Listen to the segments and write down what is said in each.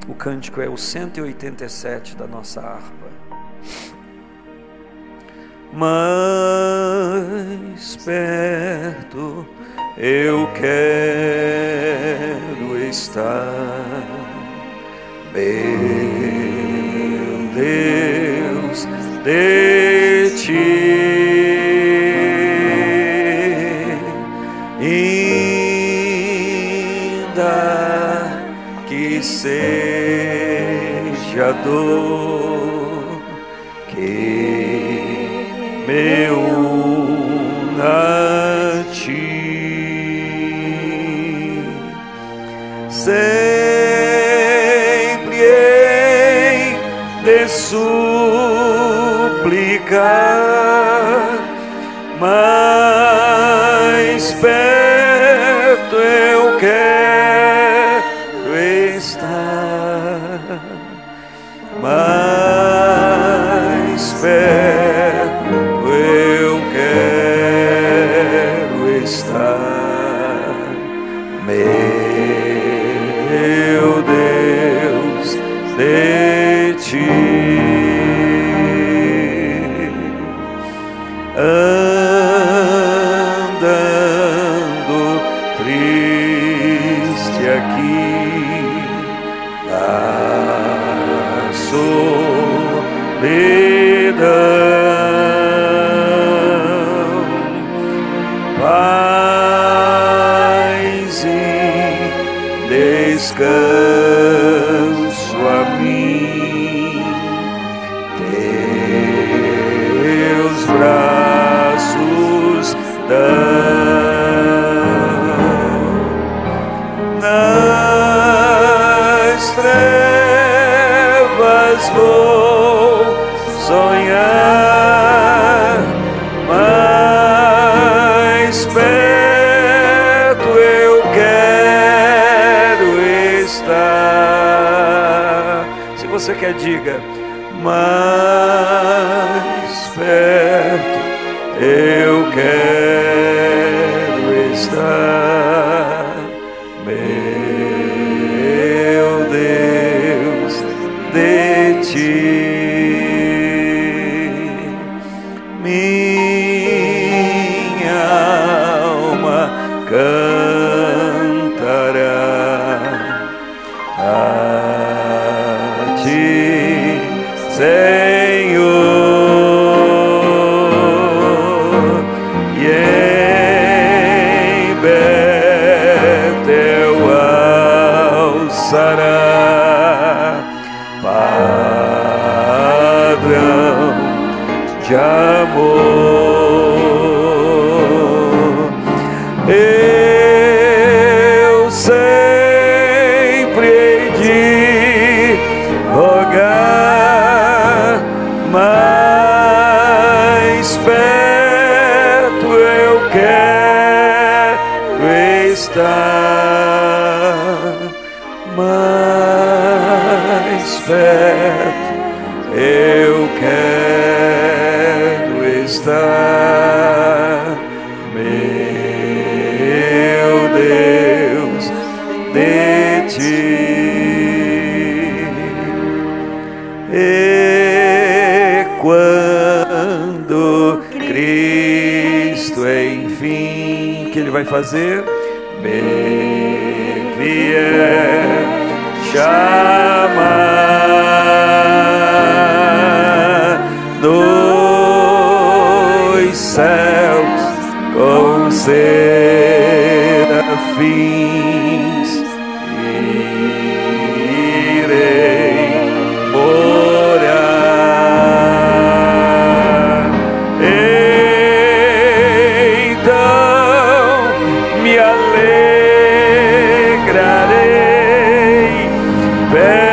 O cântico é o 187 da nossa harpa. Mais perto eu quero estar, meu Deus, de ti, ainda que seja dor que me una a ti, sempre hei de suplicar, mais perto eu quero estar, mais perto eu quero estar, meu Deus, de ti. Andando triste aqui na solidão, paz e descanso a mim, teus braços nas trevas vou sonhar, mais perto eu quero estar. Se você quer, diga: mais perto eu quero estar, meu Deus, de ti. Minha alma cantará a ti, Senhor. Padrão de amor, eu sempre hei de rogar, mais perto eu quero estar, mais perto eu quero estar, meu Deus, de ti. E quando Cristo enfim, que Ele vai fazer? Me vier chamar dos céus com serafins, irei morar. Então me alegrarei perto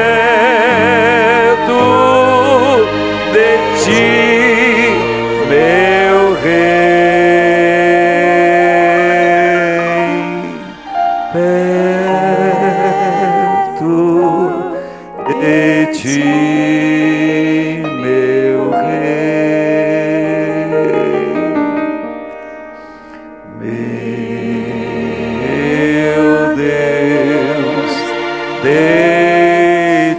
de ti, meu Rei, perto de ti, meu Rei, meu Deus, de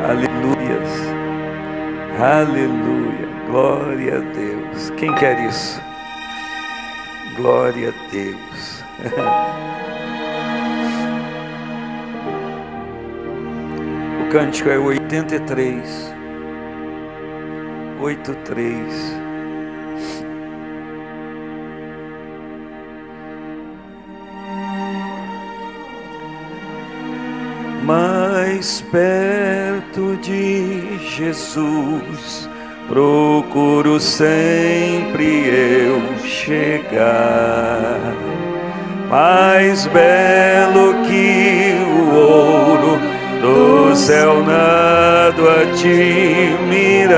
Aleluias, aleluia, glória a Deus. Quem quer isso? Glória a Deus. O cântico é 83, 83. Mais perto de Jesus, procuro sempre eu chegar. Mais belo que o ouro do céu nado admirar.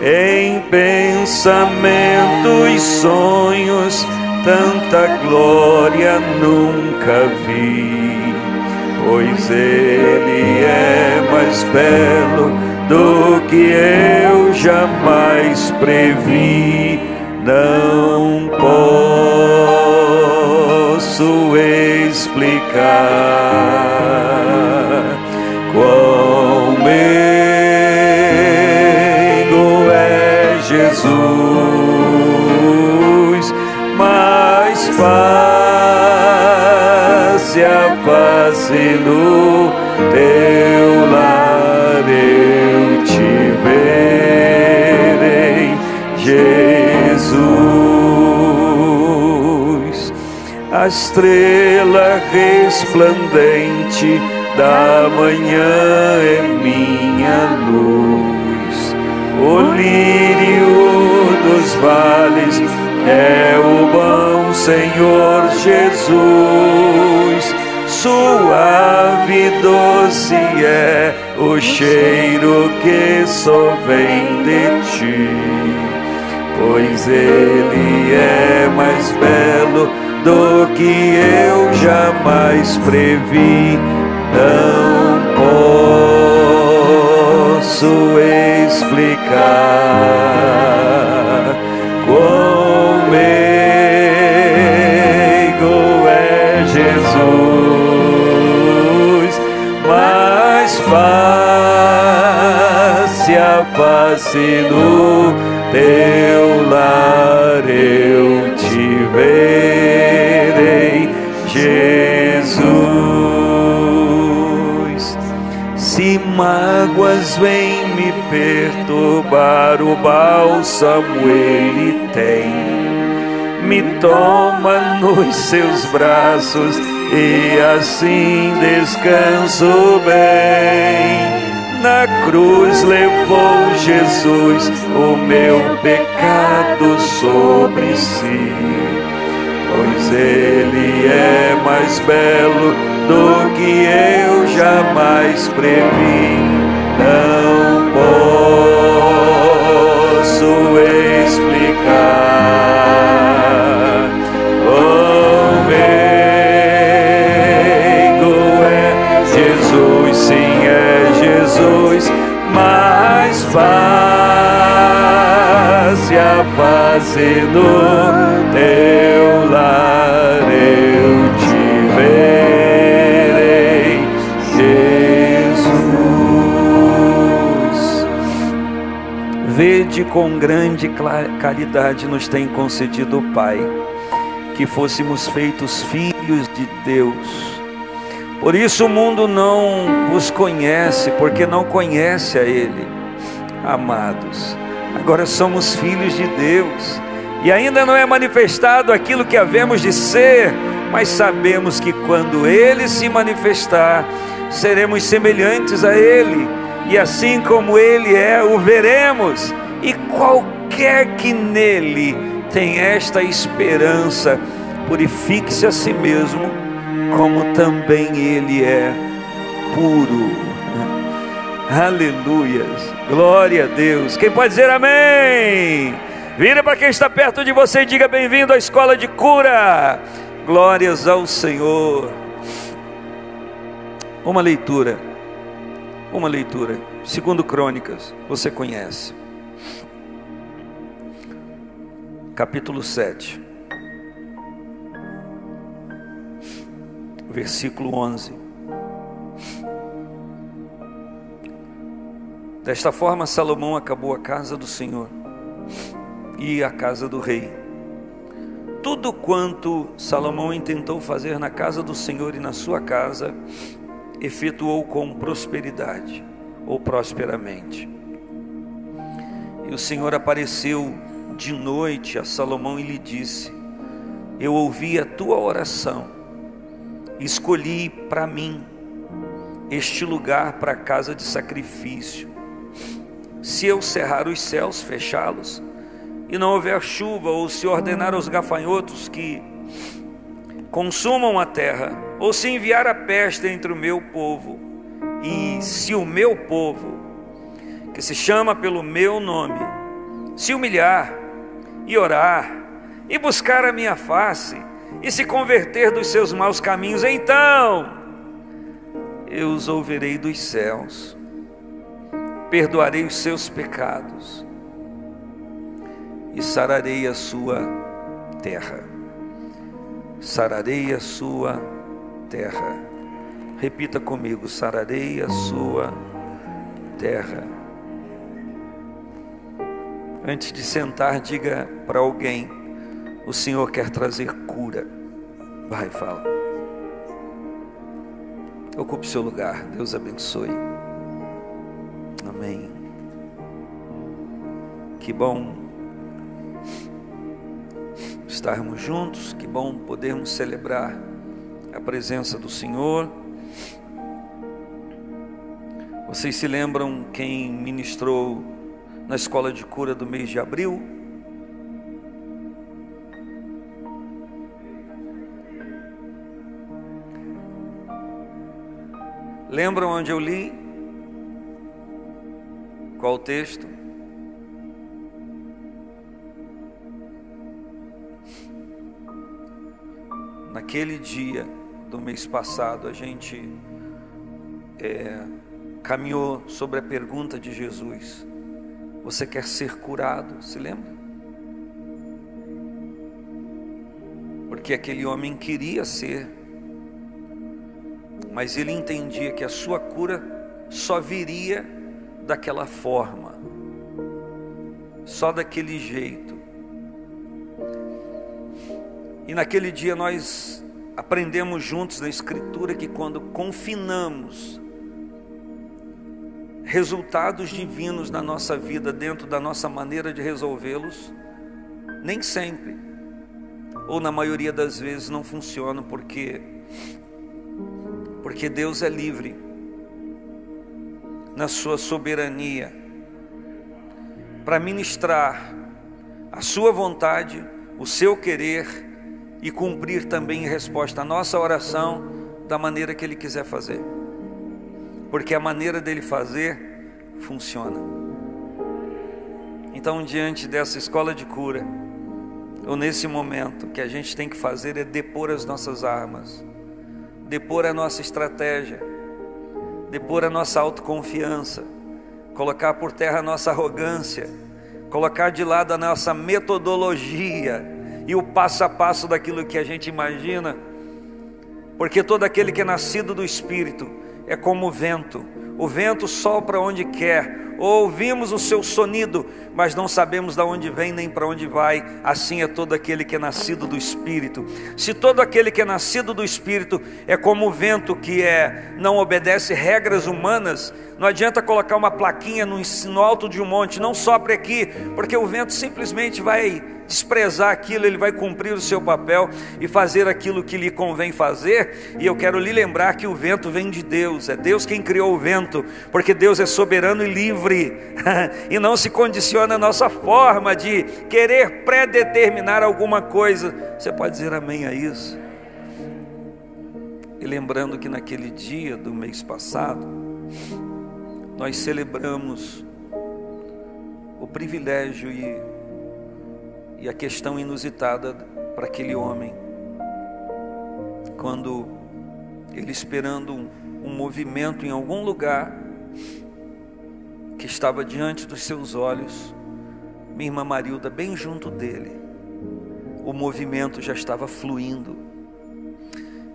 Em pensamentos, sonhos, tanta glória nunca vi. Pois Ele é mais belo do que eu jamais previ. Não posso explicar quão meigo é Jesus, mas face a face no teu lar eu te verei, Jesus. A estrela resplandente da manhã é minha luz, o lírio dos vales é o bom Senhor Jesus. Suave e doce é o cheiro que só vem de ti, pois Ele é mais belo do que eu jamais previ. Não posso explicar quão meigo é Jesus, mas face a face no teu lar eu te verei, Jesus. Se mágoas vêm me perturbar, o bálsamo Ele tem, me toma nos seus braços e assim descanso bem. Na cruz levou Jesus o meu pecado sobre si, pois Ele é mais belo do que eu jamais previ. Não posso explicar quão meigo é Jesus, sim, é Jesus, mas face a face no teu lar eu te verei, Jesus. Vede com grande caridade nos tem concedido o Pai, que fôssemos feitos filhos de Deus. Por isso o mundo não vos conhece, porque não conhece a Ele. Amados, agora somos filhos de Deus, e ainda não é manifestado aquilo que havemos de ser, mas sabemos que quando Ele se manifestar, seremos semelhantes a Ele, e assim como Ele é, o veremos. E qualquer que nele tem esta esperança, purifique-se a si mesmo, como também Ele é puro. Aleluias, glória a Deus. Quem pode dizer amém? Vira para quem está perto de você e diga: bem-vindo à escola de cura. Glórias ao Senhor. Uma leitura, 2 Crônicas, você conhece. capítulo 7, versículo 11. Desta forma, Salomão acabou a casa do Senhor e a casa do rei. Tudo quanto Salomão intentou fazer na casa do Senhor e na sua casa, efetuou com prosperidade, ou prosperamente. E o Senhor apareceu de noite a Salomão e lhe disse: eu ouvi a tua oração, escolhi para mim este lugar para a casa de sacrifício. Se eu cerrar os céus, fechá-los, e não houver chuva, ou se ordenar aos gafanhotos que consumam a terra, ou se enviar a peste entre o meu povo, e se o meu povo, que se chama pelo meu nome, se humilhar e orar, e buscar a minha face, e se converter dos seus maus caminhos, então eu os ouvirei dos céus, perdoarei os seus pecados e sararei a sua terra. Sararei a sua terra. Repita comigo: sararei a sua terra. Antes de sentar, diga para alguém: o Senhor quer trazer cura. Vai, fala. Ocupe seu lugar. Deus abençoe. Amém. Que bom estarmos juntos, que bom podermos celebrar a presença do Senhor. Vocês se lembram quem ministrou na escola de cura do mês de abril? Lembram onde eu li? Qual o texto? Naquele dia do mês passado, a gente caminhou sobre a pergunta de Jesus: você quer ser curado? Se lembra? Porque aquele homem queria ser, mas ele entendia que a sua cura só viria daquela forma, só daquele jeito. E naquele dia nós aprendemos juntos na Escritura que quando confinamos resultados divinos na nossa vida dentro da nossa maneira de resolvê-los, nem sempre, ou na maioria das vezes, não funciona, porque Deus é livre na sua soberania para ministrar a sua vontade, o seu querer, e cumprir também em resposta à nossa oração da maneira que Ele quiser fazer, porque a maneira dele fazer funciona. Então, diante dessa escola de cura, ou nesse momento, o que a gente tem que fazer é depor as nossas armas, depor a nossa estratégia, depor a nossa autoconfiança, colocar por terra a nossa arrogância, colocar de lado a nossa metodologia e o passo a passo daquilo que a gente imagina, porque todo aquele que é nascido do Espírito é como o vento sopra onde quer, ouvimos o seu sonido, mas não sabemos de onde vem nem para onde vai. Assim é todo aquele que é nascido do Espírito. Se todo aquele que é nascido do Espírito é como o vento que não obedece regras humanas, não adianta colocar uma plaquinha no alto de um monte: não sopre aqui, porque o vento simplesmente vai desprezar aquilo, ele vai cumprir o seu papel e fazer aquilo que lhe convém fazer. E eu quero lhe lembrar que o vento vem de Deus, é Deus quem criou o vento, porque Deus é soberano e livre e não se condiciona a nossa forma de querer predeterminar alguma coisa. Você pode dizer amém a isso? E lembrando que naquele dia do mês passado nós celebramos o privilégio e a questão inusitada para aquele homem, quando ele, esperando um movimento em algum lugar que estava diante dos seus olhos, minha irmã Marilda bem junto dele, o movimento já estava fluindo.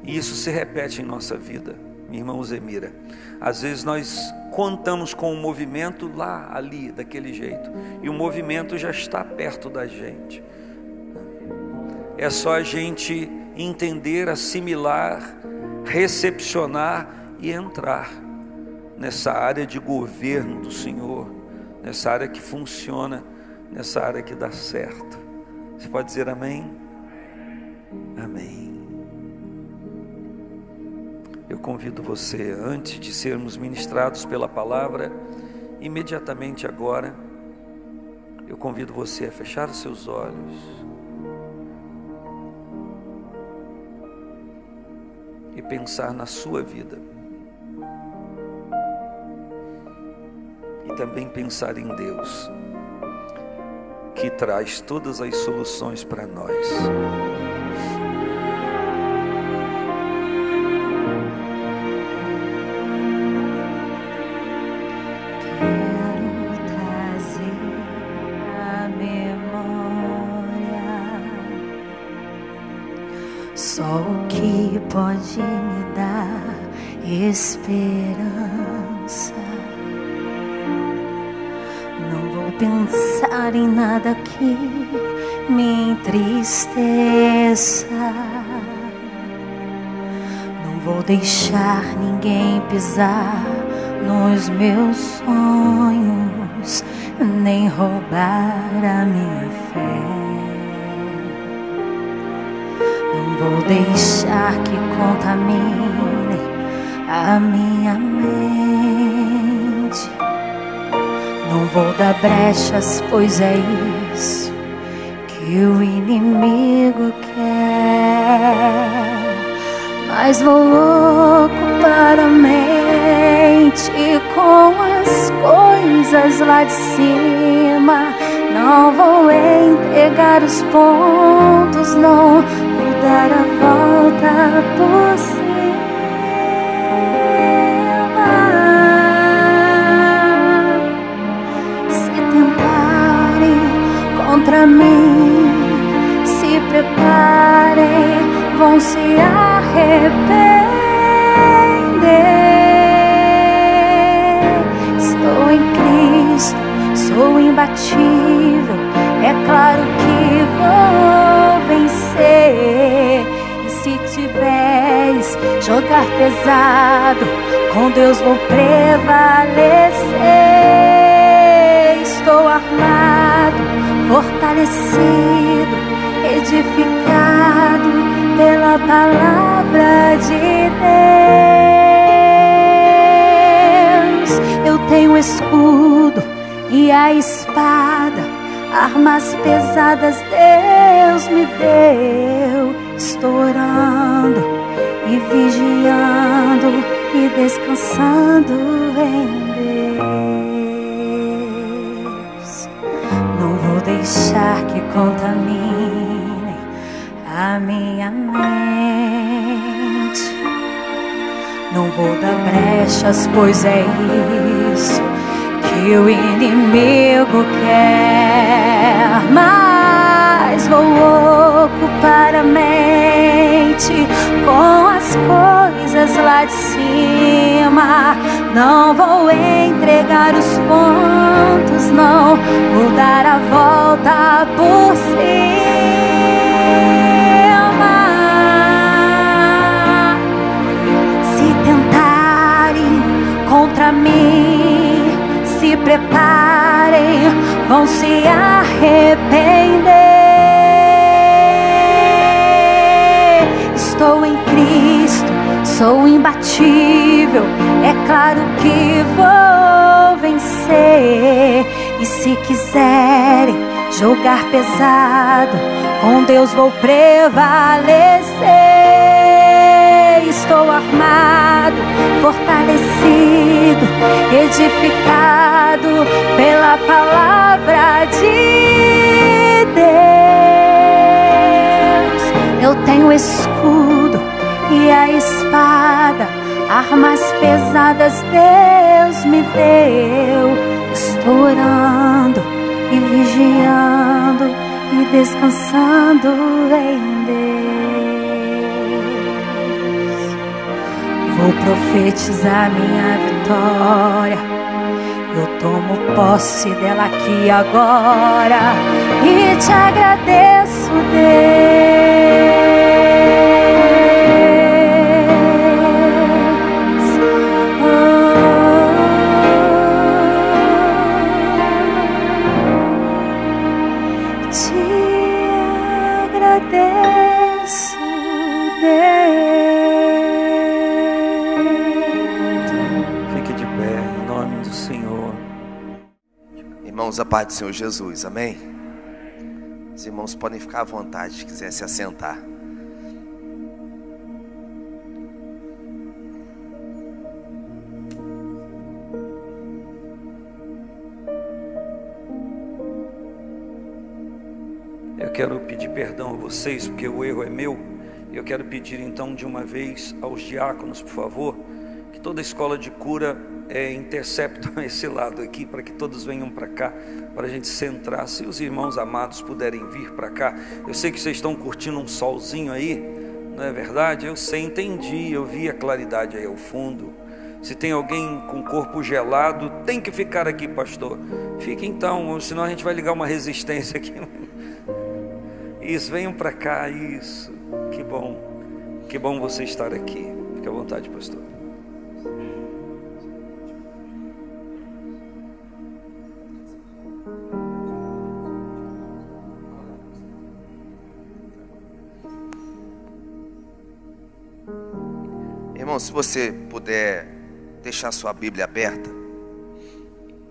E isso se repete em nossa vida, minha irmã Zemira. Às vezes nós contamos com o movimento lá, ali, daquele jeito, e o movimento já está perto da gente. É só a gente entender, assimilar, recepcionar e entrar nessa área de governo do Senhor, nessa área que funciona, nessa área que dá certo. Você pode dizer amém? Amém. Eu convido você, antes de sermos ministrados pela palavra, imediatamente agora, eu convido você a fechar os seus olhos e pensar na sua vida. E também pensar em Deus, que traz todas as soluções para nós. Só o que pode me dar esperança. Não vou pensar em nada que me entristeça. Não vou deixar ninguém pisar nos meus sonhos, nem roubar a minha fé. Não vou deixar que contamine a minha mente. Não vou dar brechas, pois é isso que o inimigo quer. Mas vou ocupar a mente com as coisas lá de cima. Não vou entregar os pontos, não vou dar a volta por cima. Se tentarem contra mim, se preparem, vão se arrepender. Estou em Cristo, sou imbatível, é claro que vou vencer. E se tiveres jogar pesado, com Deus vou prevalecer. Estou armado, fortalecido, edificado pela palavra de Deus. Eu tenho escudo e a espada, armas pesadas Deus me deu. Estou orando e vigiando e descansando em Deus. Não vou deixar que contamine a minha mente. Não vou dar brechas, pois é isso que o inimigo quer. Mas vou ocupar a mente com as coisas lá de cima. Não vou entregar os pontos, não vou dar a volta por cima. Se tentarem contra mim, se preparem, vão se arrepender. Estou em Cristo, sou imbatível, é claro que vou vencer. E se quiserem jogar pesado, com Deus vou prevalecer. Estou armado, fortalecido, edificado pela palavra de Deus. Eu tenho escudo e a espada, armas pesadas Deus me deu. Estou orando e vigiando e e descansando em Deus. Vou profetizar minha vitória. Eu tomo posse dela aqui agora e te agradeço, Deus. Te agradeço, Deus. Fique de pé, em nome do Senhor. Irmãos, a paz do Senhor Jesus, amém? Os irmãos podem ficar à vontade se quiser se assentar. Eu quero pedir perdão a vocês, porque o erro é meu. Eu quero pedir então de uma vez aos diáconos, por favor, que toda a escola de cura interceptam esse lado aqui, para que todos venham para cá, para a gente centrar. Se os irmãos amados puderem vir para cá. Eu sei que vocês estão curtindo um solzinho aí, não é verdade? Eu sei, entendi, eu vi a claridade aí ao fundo. Se tem alguém com o corpo gelado, tem que ficar aqui, pastor. Fique então, senão a gente vai ligar uma resistência aqui. Isso, venham para cá, isso. Que bom você estar aqui. Fique à vontade, pastor. Irmão, se você puder deixar sua Bíblia aberta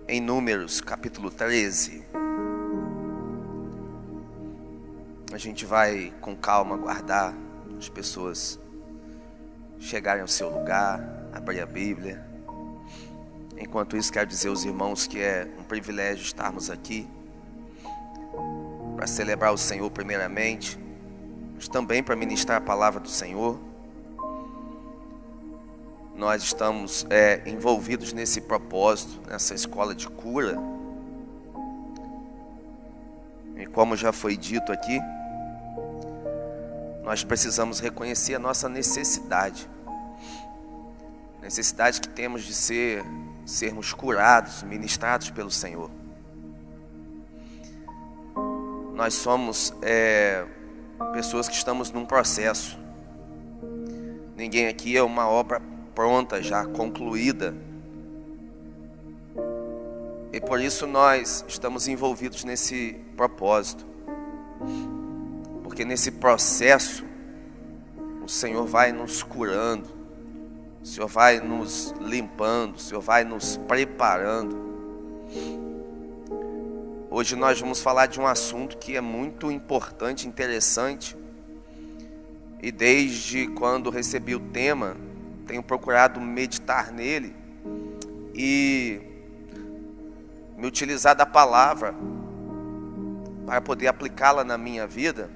em Números capítulo 13. A gente vai com calma aguardar as pessoas chegarem ao seu lugar, abrir a Bíblia. Enquanto isso, quero dizer aos irmãos que é um privilégio estarmos aqui para celebrar o Senhor primeiramente, mas também para ministrar a palavra do Senhor. Nós estamos envolvidos nesse propósito, nessa escola de cura. E como já foi dito aqui, nós precisamos reconhecer a nossa necessidade que temos de sermos curados, ministrados pelo Senhor. Nós somos pessoas que estamos num processo. Ninguém aqui é uma obra pronta, já concluída. E por isso nós estamos envolvidos nesse propósito. Porque nesse processo, o Senhor vai nos curando, o Senhor vai nos limpando, o Senhor vai nos preparando. Hoje nós vamos falar de um assunto que é muito importante, interessante. E desde quando recebi o tema, tenho procurado meditar nele e me utilizar da palavra para poder aplicá-la na minha vida.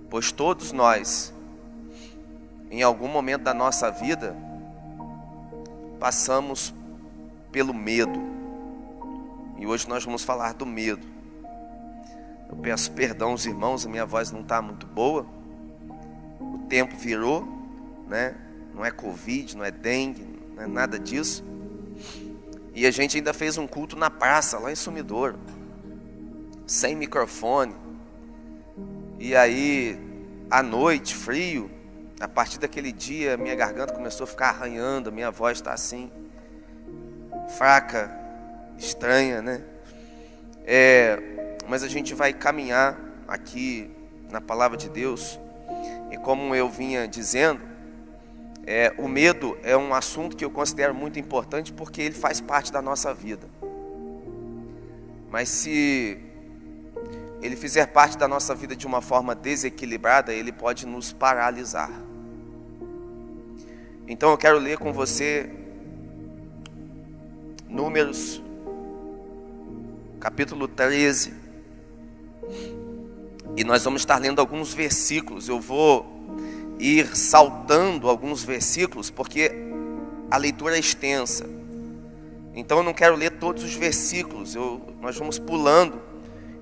Pois todos nós, em algum momento da nossa vida, passamos pelo medo. E hoje nós vamos falar do medo. Eu peço perdão aos irmãos, a minha voz não está muito boa. O tempo virou, né? Não é Covid, não é dengue, não é nada disso. E a gente ainda fez um culto na praça, lá em Sumidouro, sem microfone. E aí, à noite, frio, a partir daquele dia, minha garganta começou a ficar arranhando, minha voz está assim, fraca, estranha, né? Mas a gente vai caminhar aqui na palavra de Deus. E como eu vinha dizendo, o medo é um assunto que eu considero muito importante porque ele faz parte da nossa vida. Mas se ele fizer parte da nossa vida de uma forma desequilibrada, ele pode nos paralisar. Então eu quero ler com você Números capítulo 13. E nós vamos estar lendo alguns versículos. Eu vou ir saltando alguns versículos porque a leitura é extensa. Então eu não quero ler todos os versículos, nós vamos pulando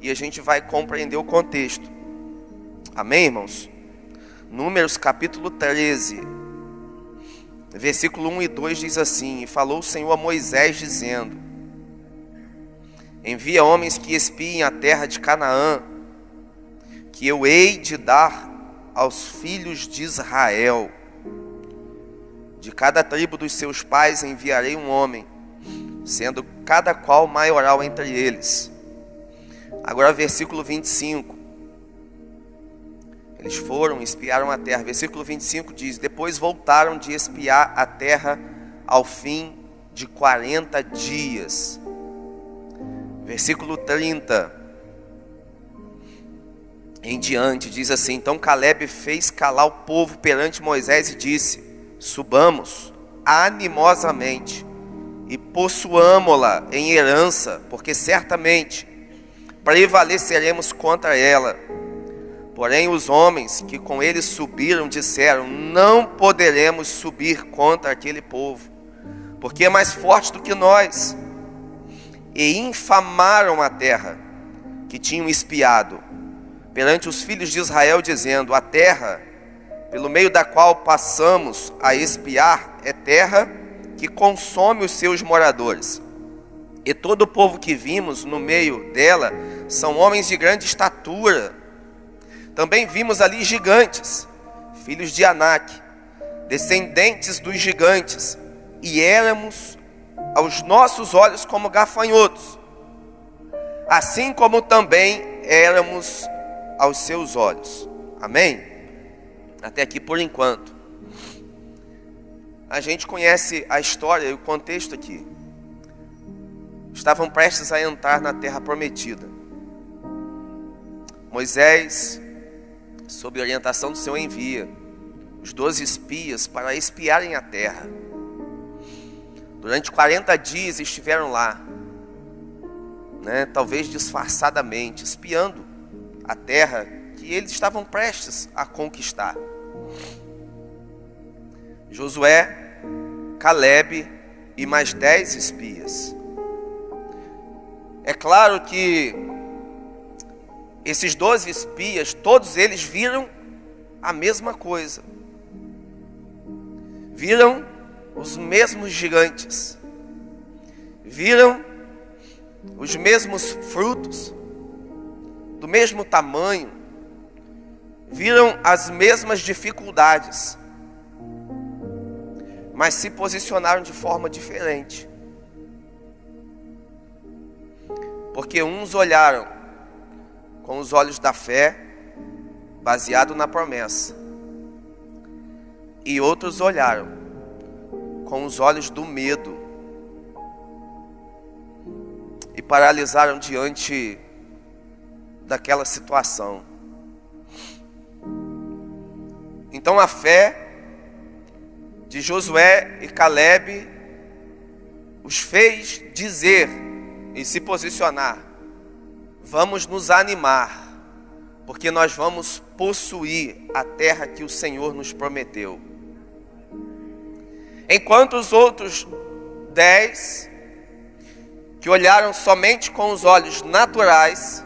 e a gente vai compreender o contexto. Amém, irmãos? Números capítulo 13, versículo 1 e 2 diz assim: E falou o Senhor a Moisés dizendo: Envia homens que espiem a terra de Canaã, que eu hei de dar aos filhos de Israel. De cada tribo dos seus pais enviarei um homem, sendo cada qual maioral entre eles. Agora versículo 25. Eles foram, espiaram a terra. Versículo 25 diz: Depois voltaram de espiar a terra ao fim de 40 dias. Versículo 30 em diante diz assim: Então Caleb fez calar o povo perante Moisés e disse: Subamos animosamente e possuamo-la em herança, porque certamente prevaleceremos contra ela. Porém os homens que com ele subiram disseram: Não poderemos subir contra aquele povo, porque é mais forte do que nós. E infamaram a terra que tinham espiado perante os filhos de Israel, dizendo: A terra pelo meio da qual passamos a espiar é terra que consome os seus moradores. E todo o povo que vimos no meio dela são homens de grande estatura. Também vimos ali gigantes, filhos de Anak, descendentes dos gigantes, e éramos aos nossos olhos como gafanhotos, assim como também éramos aos seus olhos. Amém? Até aqui por enquanto. A gente conhece a história e o contexto aqui. Estavam prestes a entrar na terra prometida. Moisés, sob orientação do Senhor, envia os 12 espias para espiarem a terra. Durante 40 dias estiveram lá, talvez disfarçadamente, espiando a terra que eles estavam prestes a conquistar. Josué, Caleb e mais 10 espias. É claro que esses 12 espias, todos eles viram a mesma coisa. Viram os mesmos gigantes. Viram os mesmos frutos, do mesmo tamanho. Viram as mesmas dificuldades, mas se posicionaram de forma diferente. Porque uns olharam com os olhos da fé, baseado na promessa, e outros olharam com os olhos do medo e paralisaram diante daquela situação. Então a fé de Josué e Caleb os fez dizer e se posicionar: vamos nos animar, porque nós vamos possuir a terra que o Senhor nos prometeu. Enquanto os outros 10, que olharam somente com os olhos naturais,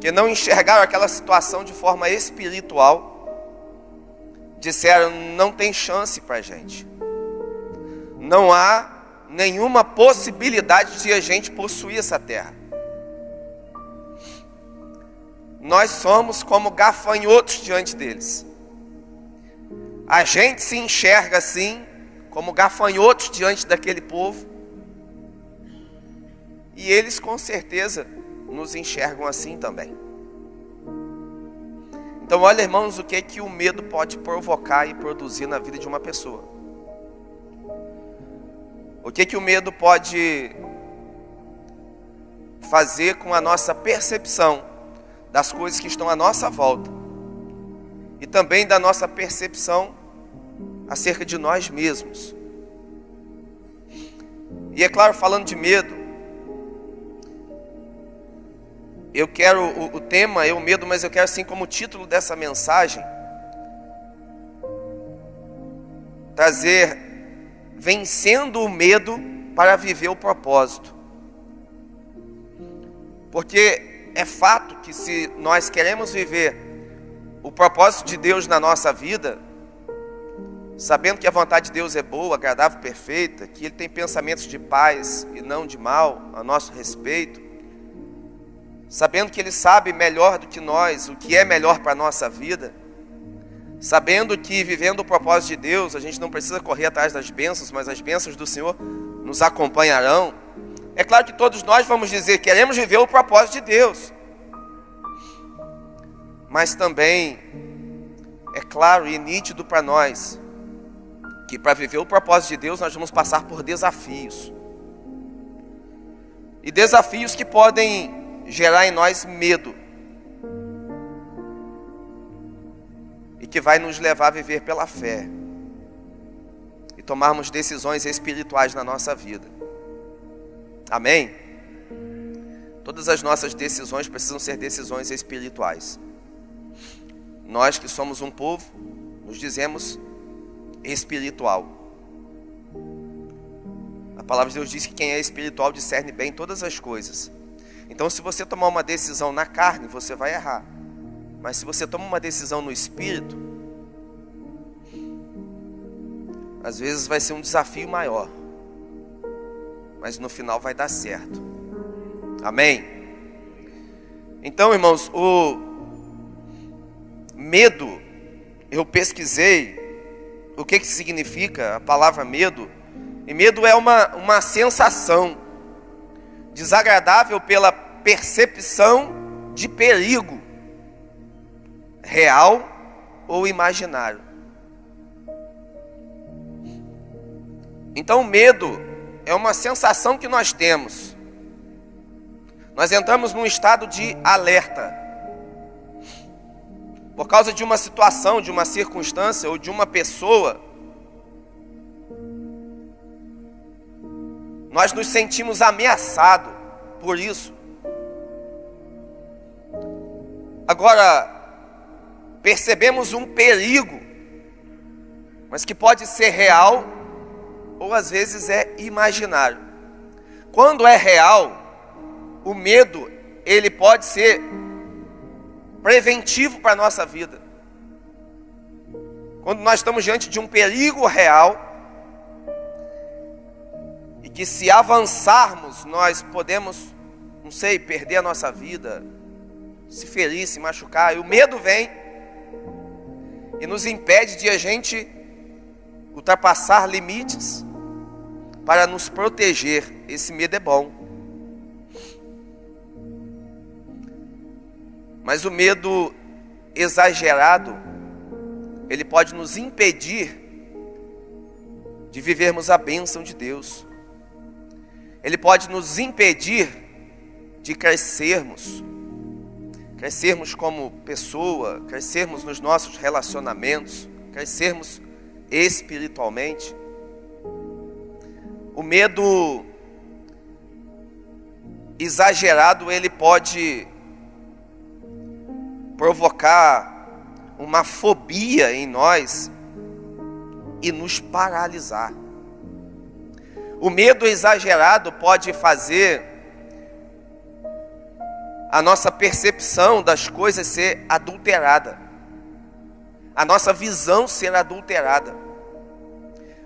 que não enxergaram aquela situação de forma espiritual, disseram: não tem chance para a gente. Não há nenhuma possibilidade de a gente possuir essa terra. Nós somos como gafanhotos diante deles. A gente se enxerga assim, como gafanhotos diante daquele povo, e eles com certeza nos enxergam assim também. Então olha, irmãos, o que o medo pode provocar e produzir na vida de uma pessoa. O que o medo pode fazer com a nossa percepção das coisas que estão à nossa volta, e também da nossa percepção acerca de nós mesmos. E é claro, falando de medo, eu quero, o tema é o medo, mas eu quero, assim como título dessa mensagem, trazer: vencendo o medo para viver o propósito. Porque é fato que se nós queremos viver o propósito de Deus na nossa vida, sabendo que a vontade de Deus é boa, agradável, perfeita, que Ele tem pensamentos de paz e não de mal a nosso respeito, sabendo que Ele sabe melhor do que nós o que é melhor para a nossa vida, sabendo que vivendo o propósito de Deus, a gente não precisa correr atrás das bênçãos, mas as bênçãos do Senhor nos acompanharão. É claro que todos nós vamos dizer, queremos viver o propósito de Deus. Mas também é claro e nítido para nós que para viver o propósito de Deus nós vamos passar por desafios. E desafios que podem gerar em nós medo. E que vai nos levar a viver pela fé. E tomarmos decisões espirituais na nossa vida. Amém? Todas as nossas decisões precisam ser decisões espirituais. Nós que somos um povo, nos dizemos espiritual. A palavra de Deus diz que quem é espiritual discerne bem todas as coisas. Então, se você tomar uma decisão na carne, você vai errar. Mas se você toma uma decisão no espírito, às vezes vai ser um desafio maior, mas no final vai dar certo. Amém? Então, irmãos, o medo, eu pesquisei o que significa a palavra medo. E medo é uma sensação desagradável pela percepção de perigo, real ou imaginário. Então, medo é uma sensação que nós temos. Nós entramos num estado de alerta. Por causa de uma situação, de uma circunstância ou de uma pessoa, nós nos sentimos ameaçados por isso. Agora, percebemos um perigo, mas que pode ser real ou às vezes é imaginário. Quando é real, o medo, ele pode ser preventivo para a nossa vida. Quando nós estamos diante de um perigo real, e que se avançarmos, nós podemos, não sei, perder a nossa vida, se ferir, se machucar, e o medo vem e nos impede de a gente ultrapassar limites para nos proteger. Esse medo é bom. Mas o medo exagerado, ele pode nos impedir de vivermos a bênção de Deus. Ele pode nos impedir de crescermos como pessoa, crescermos nos nossos relacionamentos, crescermos espiritualmente. O medo exagerado, ele pode provocar uma fobia em nós e nos paralisar. O medo exagerado pode fazer a nossa percepção das coisas ser adulterada, a nossa visão ser adulterada.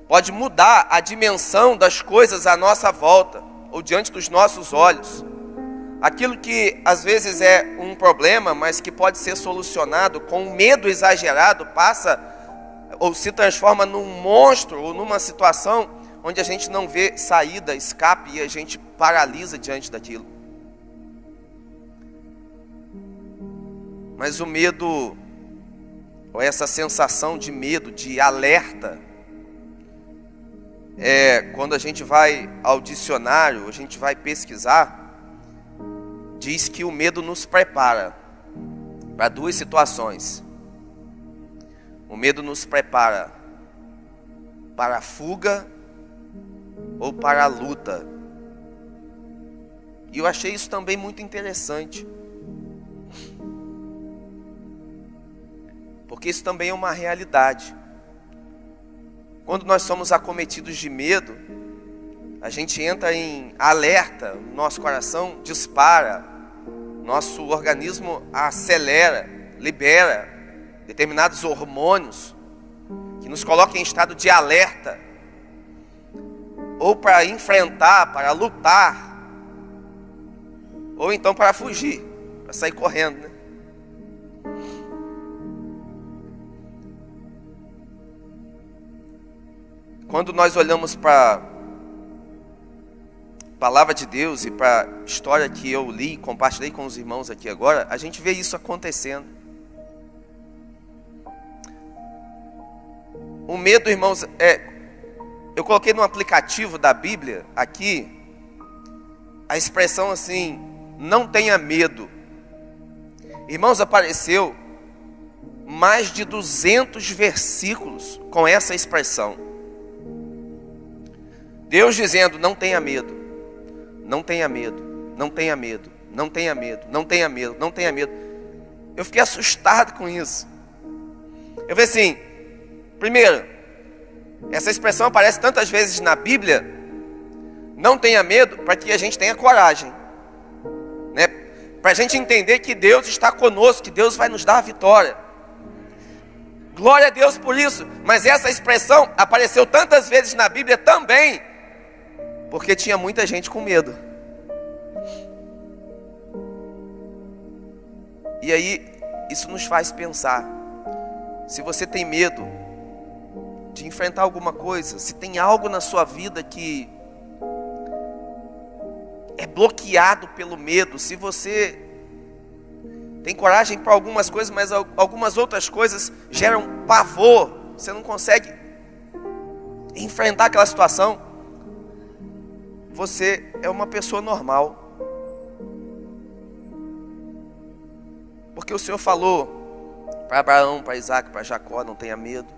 Pode mudar a dimensão das coisas à nossa volta ou diante dos nossos olhos. Aquilo que às vezes é um problema, mas que pode ser solucionado com um medo exagerado, passa ou se transforma num monstro ou numa situação onde a gente não vê saída, escape, e a gente paralisa diante daquilo. Mas o medo, ou essa sensação de medo, de alerta, quando a gente vai ao dicionário, a gente vai pesquisar, diz que o medo nos prepara para duas situações. O medo nos prepara para a fuga ou para a luta. E eu achei isso também muito interessante, porque isso também é uma realidade. Quando nós somos acometidos de medo, a gente entra em alerta, o nosso coração dispara, Nosso organismo acelera, libera determinados hormônios que nos colocam em estado de alerta, ou para enfrentar, para lutar, ou então para fugir, para sair correndo, né? Quando nós olhamos para a palavra de Deus e para a história que eu li e compartilhei com os irmãos aqui agora, a gente vê isso acontecendo. O medo, irmãos, eu coloquei no aplicativo da Bíblia aqui a expressão assim: não tenha medo. Irmãos, apareceu mais de 200 versículos com essa expressão. Deus dizendo: não tenha medo, não tenha medo, não tenha medo, não tenha medo, não tenha medo, não tenha medo. Eu fiquei assustado com isso. Eu falei assim, primeiro, essa expressão aparece tantas vezes na Bíblia, não tenha medo, para que a gente tenha coragem, né? Para a gente entender que Deus está conosco, que Deus vai nos dar a vitória. Glória a Deus por isso. Mas essa expressão apareceu tantas vezes na Bíblia também porque tinha muita gente com medo. E aí, isso nos faz pensar. Se você tem medo de enfrentar alguma coisa, se tem algo na sua vida que é bloqueado pelo medo, se você tem coragem para algumas coisas, mas algumas outras coisas geram pavor, você não consegue enfrentar aquela situação, você é uma pessoa normal. Porque o Senhor falou para Abraão, para Isaac, para Jacó: não tenha medo.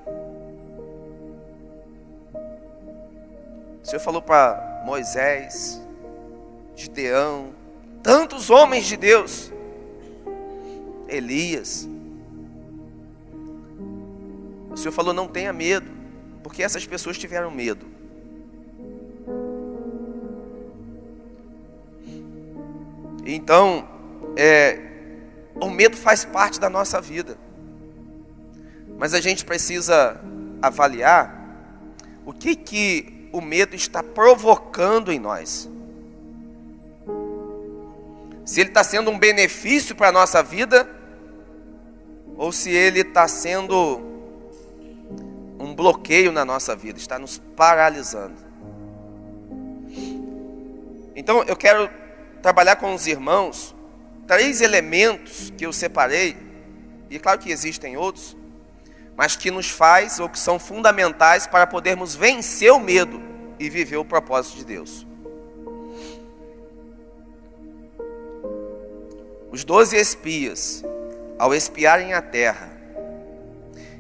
O Senhor falou para Moisés, Gideão, tantos homens de Deus, Elias. O Senhor falou: não tenha medo, porque essas pessoas tiveram medo. Então, o medo faz parte da nossa vida, mas a gente precisa avaliar o que o medo está provocando em nós. Se ele está sendo um benefício para a nossa vida, ou se ele está sendo um bloqueio na nossa vida, está nos paralisando. Então eu quero trabalhar com os irmãos 3 elementos que eu separei, e claro que existem outros, mas que nos faz, ou que são fundamentais para podermos vencer o medo e viver o propósito de Deus. Os 12 espias, ao espiarem a terra,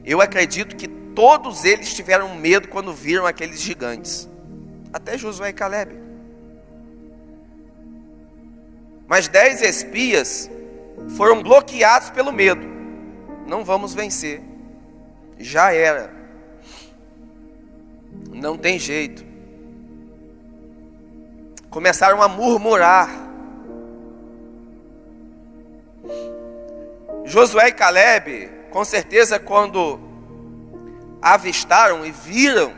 eu acredito que todos eles tiveram medo quando viram aqueles gigantes, até Josué e Caleb. Mas 10 espias foram bloqueados pelo medo. Não vamos vencer, já era, não tem jeito. Começaram a murmurar. Josué e Caleb, com certeza, quando avistaram e viram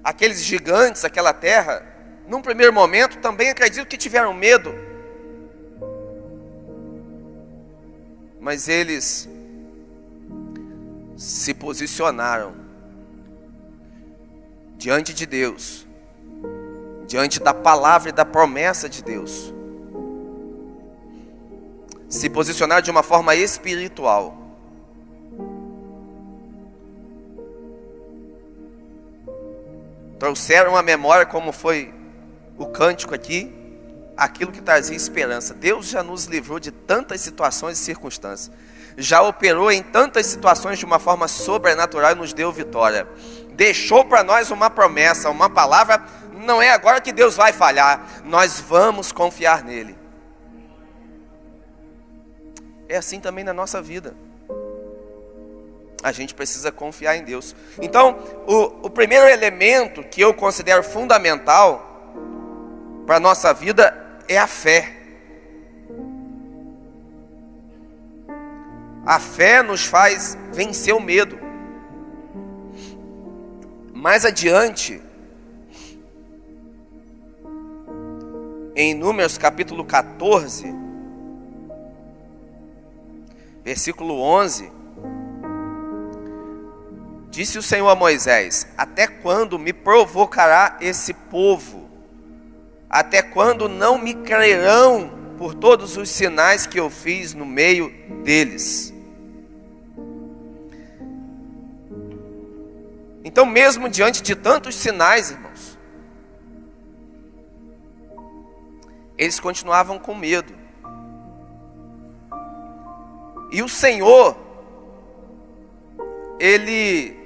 aqueles gigantes, aquela terra, num primeiro momento também acredito que tiveram medo, mas eles se posicionaram diante de Deus, diante da palavra e da promessa de Deus. Se posicionaram de uma forma espiritual. Trouxeram à memória, como foi o cântico aqui, aquilo que trazia esperança. Deus já nos livrou de tantas situações e circunstâncias. Já operou em tantas situações de uma forma sobrenatural e nos deu vitória. Deixou para nós uma promessa, uma palavra. Não é agora que Deus vai falhar. Nós vamos confiar nele. É assim também na nossa vida. A gente precisa confiar em Deus. Então, o primeiro elemento que eu considero fundamental para a nossa vida é a fé. A fé nos faz vencer o medo. Mais adiante, em Números capítulo 14, versículo 11, disse o Senhor a Moisés: até quando me provocará esse povo? Até quando não me crerão por todos os sinais que eu fiz no meio deles? Então, mesmo diante de tantos sinais, irmãos, eles continuavam com medo. E o Senhor, Ele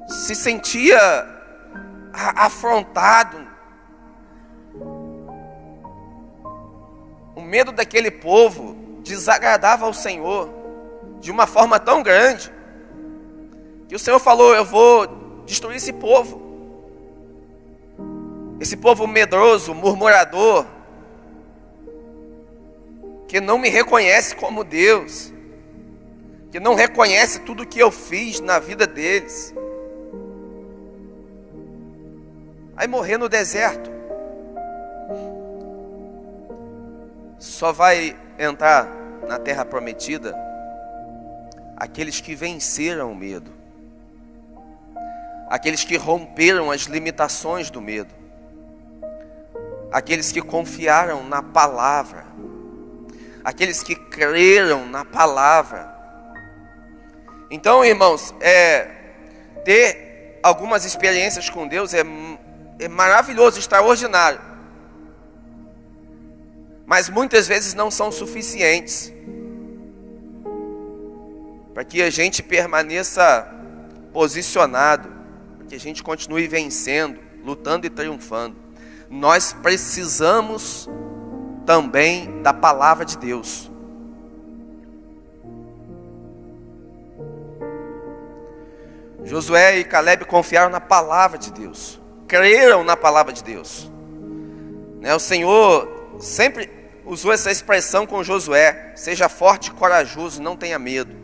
se sentia afrontado. O medo daquele povo desagradava ao Senhor de uma forma tão grande, que o Senhor falou: eu vou destruir esse povo medroso, murmurador, que não me reconhece como Deus, que não reconhece tudo que eu fiz na vida deles. Aí morrer no deserto. Só vai entrar na terra prometida aqueles que venceram o medo, aqueles que romperam as limitações do medo, aqueles que confiaram na palavra, aqueles que creram na palavra. Então, irmãos, ter algumas experiências com Deus é maravilhoso, extraordinário, mas muitas vezes não são suficientes para que a gente permaneça posicionado, para que a gente continue vencendo, lutando e triunfando. Nós precisamos também da palavra de Deus. Josué e Caleb confiaram na palavra de Deus, creram na palavra de Deus. O Senhor sempre usou essa expressão com Josué: seja forte e corajoso, não tenha medo.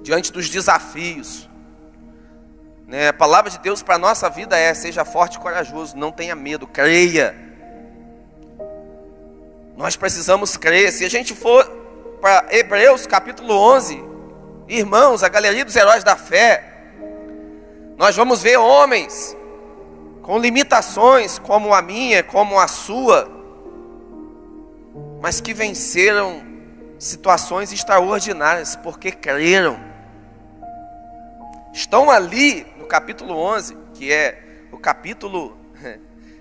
Diante dos desafios, a palavra de Deus para a nossa vida é: seja forte e corajoso, não tenha medo, creia. Nós precisamos crer. Se a gente for para Hebreus capítulo 11, irmãos, a galeria dos heróis da fé, nós vamos ver homens com limitações como a minha, como a sua, mas que venceram situações extraordinárias porque creram. Estão ali no capítulo 11, que é o capítulo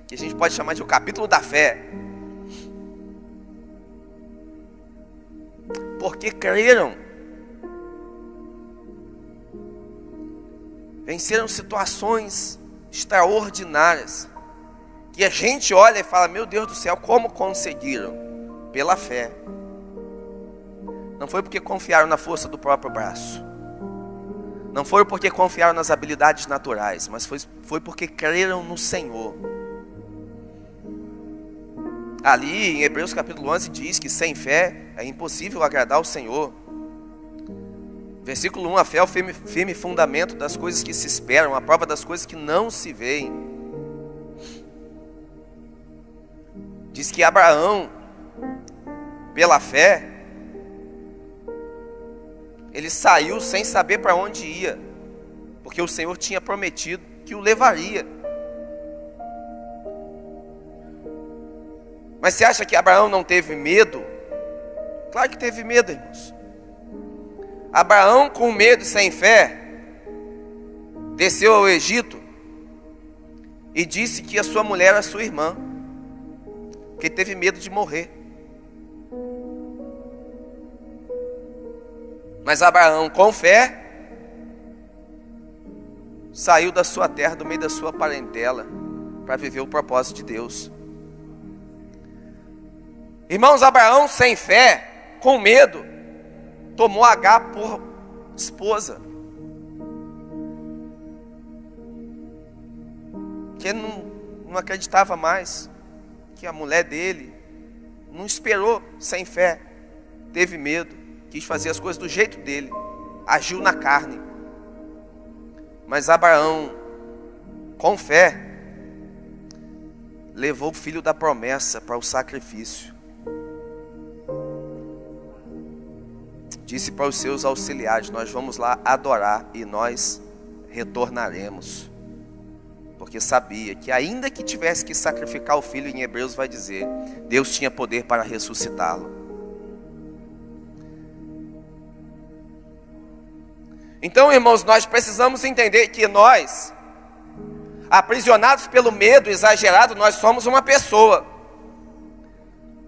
que a gente pode chamar de o capítulo da fé, porque creram, venceram situações extraordinárias, que a gente olha e fala: meu Deus do céu, como conseguiram? Pela fé. Não foi porque confiaram na força do próprio braço, não foi porque confiaram nas habilidades naturais, mas foi porque creram no Senhor. Ali em Hebreus capítulo 11 diz que sem fé é impossível agradar ao Senhor. Versículo 1, a fé é o firme fundamento das coisas que se esperam, a prova das coisas que não se veem. Diz que Abraão, pela fé, ele saiu sem saber para onde ia, porque o Senhor tinha prometido que o levaria. Mas você acha que Abraão não teve medo? Claro que teve medo, irmãos. Abraão, com medo e sem fé, desceu ao Egito e disse que a sua mulher era sua irmã, porque teve medo de morrer. Mas Abraão, com fé, saiu da sua terra, do meio da sua parentela, para viver o propósito de Deus. Irmãos, Abraão, sem fé, com medo, tomou Agar por esposa, que não acreditava mais que a mulher dele não esperou sem fé, teve medo, quis fazer as coisas do jeito dele, agiu na carne. Mas Abraão, com fé, levou o filho da promessa para o sacrifício. Disse para os seus auxiliares: nós vamos lá adorar e nós retornaremos. Porque sabia que ainda que tivesse que sacrificar o filho, em Hebreus vai dizer, Deus tinha poder para ressuscitá-lo. Então, irmãos, nós precisamos entender que nós, aprisionados pelo medo exagerado, nós somos uma pessoa.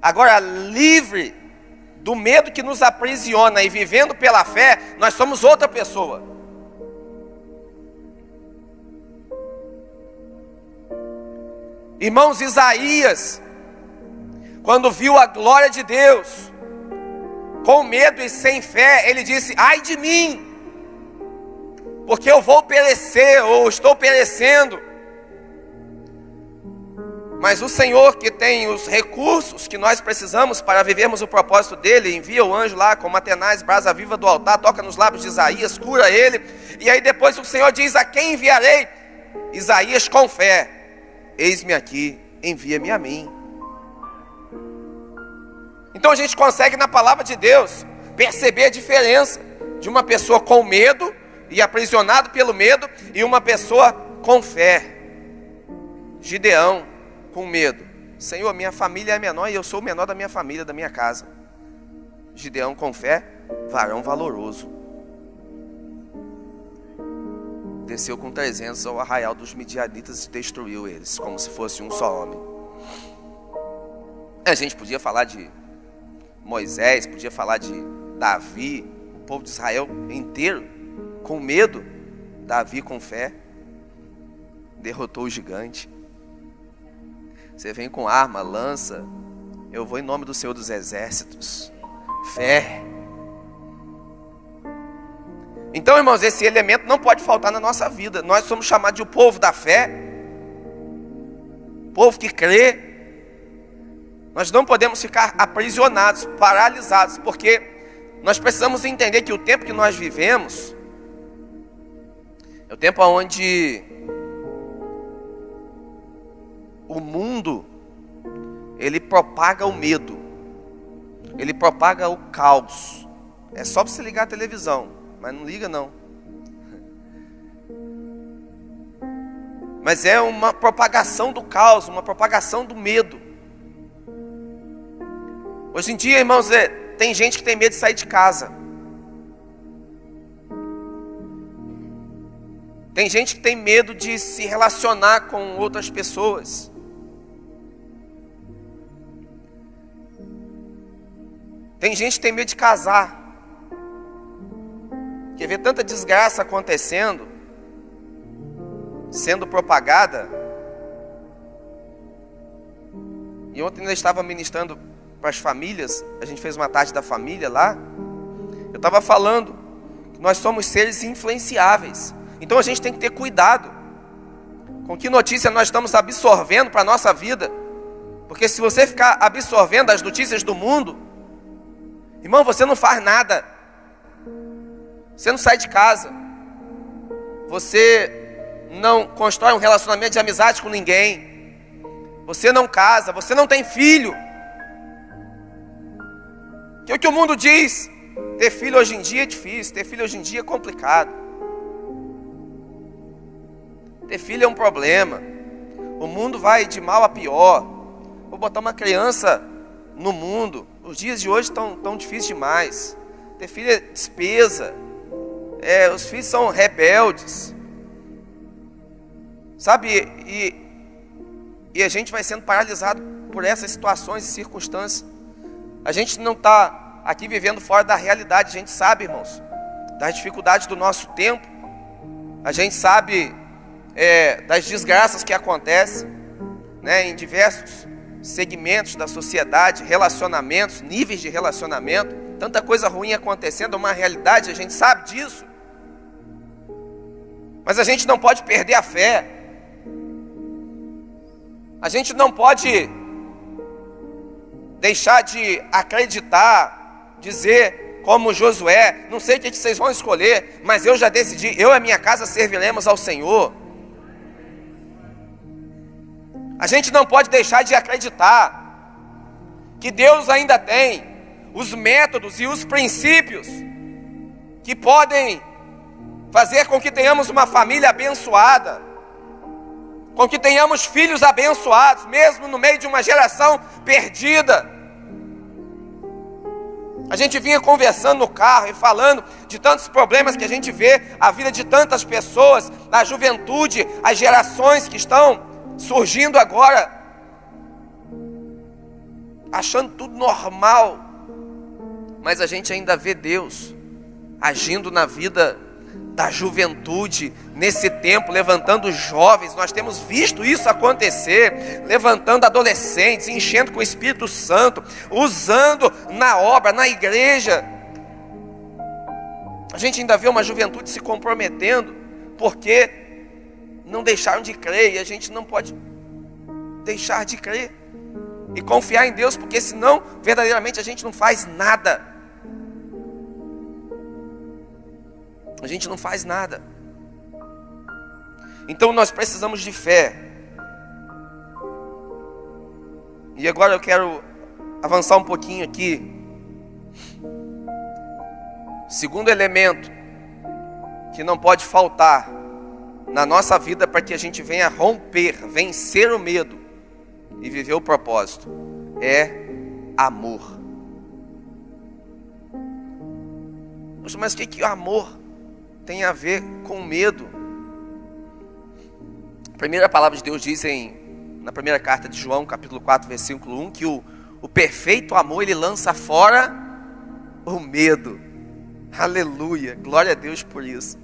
Agora, livre do medo que nos aprisiona e vivendo pela fé, nós somos outra pessoa. Irmãos, Isaías, quando viu a glória de Deus, com medo e sem fé, ele disse: ai de mim, porque eu vou perecer, ou estou perecendo. Mas o Senhor, que tem os recursos que nós precisamos para vivermos o propósito dele, envia o anjo lá com uma tenaz, brasa viva do altar, toca nos lábios de Isaías, cura ele. E aí depois o Senhor diz: a quem enviarei? Isaías, com fé: eis-me aqui, envia-me a mim. Então a gente consegue na palavra de Deus perceber a diferença de uma pessoa com medo e aprisionado pelo medo e uma pessoa com fé. Gideão com medo: Senhor, minha família é menor e eu sou o menor da minha família, da minha casa. Gideão com fé: varão valoroso. Desceu com 300 ao arraial dos midianitas e destruiu eles, como se fosse um só homem. A gente podia falar de Moisés, podia falar de Davi, o povo de Israel inteiro, com medo. Davi com fé, derrotou o gigante. Você vem com arma, lança, eu vou em nome do Senhor dos Exércitos. Fé. Então, irmãos, esse elemento não pode faltar na nossa vida. Nós somos chamados de o povo da fé, povo que crê. Nós não podemos ficar aprisionados, paralisados, porque nós precisamos entender que o tempo que nós vivemos é o tempo onde o mundo, ele propaga o medo, ele propaga o caos. É só você ligar a televisão, mas não liga não. Mas é uma propagação do caos, uma propagação do medo. Hoje em dia, irmãos, tem gente que tem medo de sair de casa. Tem gente que tem medo de se relacionar com outras pessoas. Tem gente que tem medo de casar. Quer ver tanta desgraça acontecendo, sendo propagada. E ontem eu estava ministrando para as famílias, a gente fez uma tarde da família lá. Eu estava falando que nós somos seres influenciáveis. Então a gente tem que ter cuidado com que notícia nós estamos absorvendo para a nossa vida. Porque se você ficar absorvendo as notícias do mundo, irmão, você não faz nada. Você não sai de casa. Você não constrói um relacionamento de amizade com ninguém. Você não casa, você não tem filho. Que é o que o mundo diz. Ter filho hoje em dia é difícil, ter filho hoje em dia é complicado. Ter filho é um problema. O mundo vai de mal a pior. Vou botar uma criança no mundo. Os dias de hoje estão tão difíceis demais. Ter filho é despesa. Os filhos são rebeldes. Sabe? E a gente vai sendo paralisado por essas situações e circunstâncias. A gente não está aqui vivendo fora da realidade. A gente sabe, irmãos, das dificuldades do nosso tempo. A gente sabe das desgraças que acontecem, né, em diversos segmentos da sociedade, relacionamentos, níveis de relacionamento, tanta coisa ruim acontecendo, é uma realidade, a gente sabe disso. Mas a gente não pode perder a fé. A gente não pode deixar de acreditar, dizer como Josué, não sei o que vocês vão escolher, mas eu já decidi, eu e a minha casa serviremos ao Senhor. A gente não pode deixar de acreditar que Deus ainda tem os métodos e os princípios que podem fazer com que tenhamos uma família abençoada, com que tenhamos filhos abençoados, mesmo no meio de uma geração perdida. A gente vinha conversando no carro e falando de tantos problemas que a gente vê, a vida de tantas pessoas, a juventude, as gerações que estão surgindo agora, achando tudo normal, mas a gente ainda vê Deus agindo na vida da juventude, nesse tempo, levantando jovens. Nós temos visto isso acontecer, levantando adolescentes, enchendo com o Espírito Santo, usando na obra, na igreja. A gente ainda vê uma juventude se comprometendo, porque não deixaram de crer, e a gente não pode deixar de crer e confiar em Deus, porque senão, verdadeiramente, a gente não faz nada. A gente não faz nada. Então nós precisamos de fé. E agora eu quero avançar um pouquinho aqui. Segundo elemento que não pode faltar na nossa vida para que a gente venha romper, vencer o medo e viver o propósito, é amor. Poxa, mas o que o amor tem a ver com medo? A primeira palavra de Deus diz na primeira carta de João, capítulo 4, versículo 1, que o perfeito amor, ele lança fora o medo. Aleluia, glória a Deus por isso.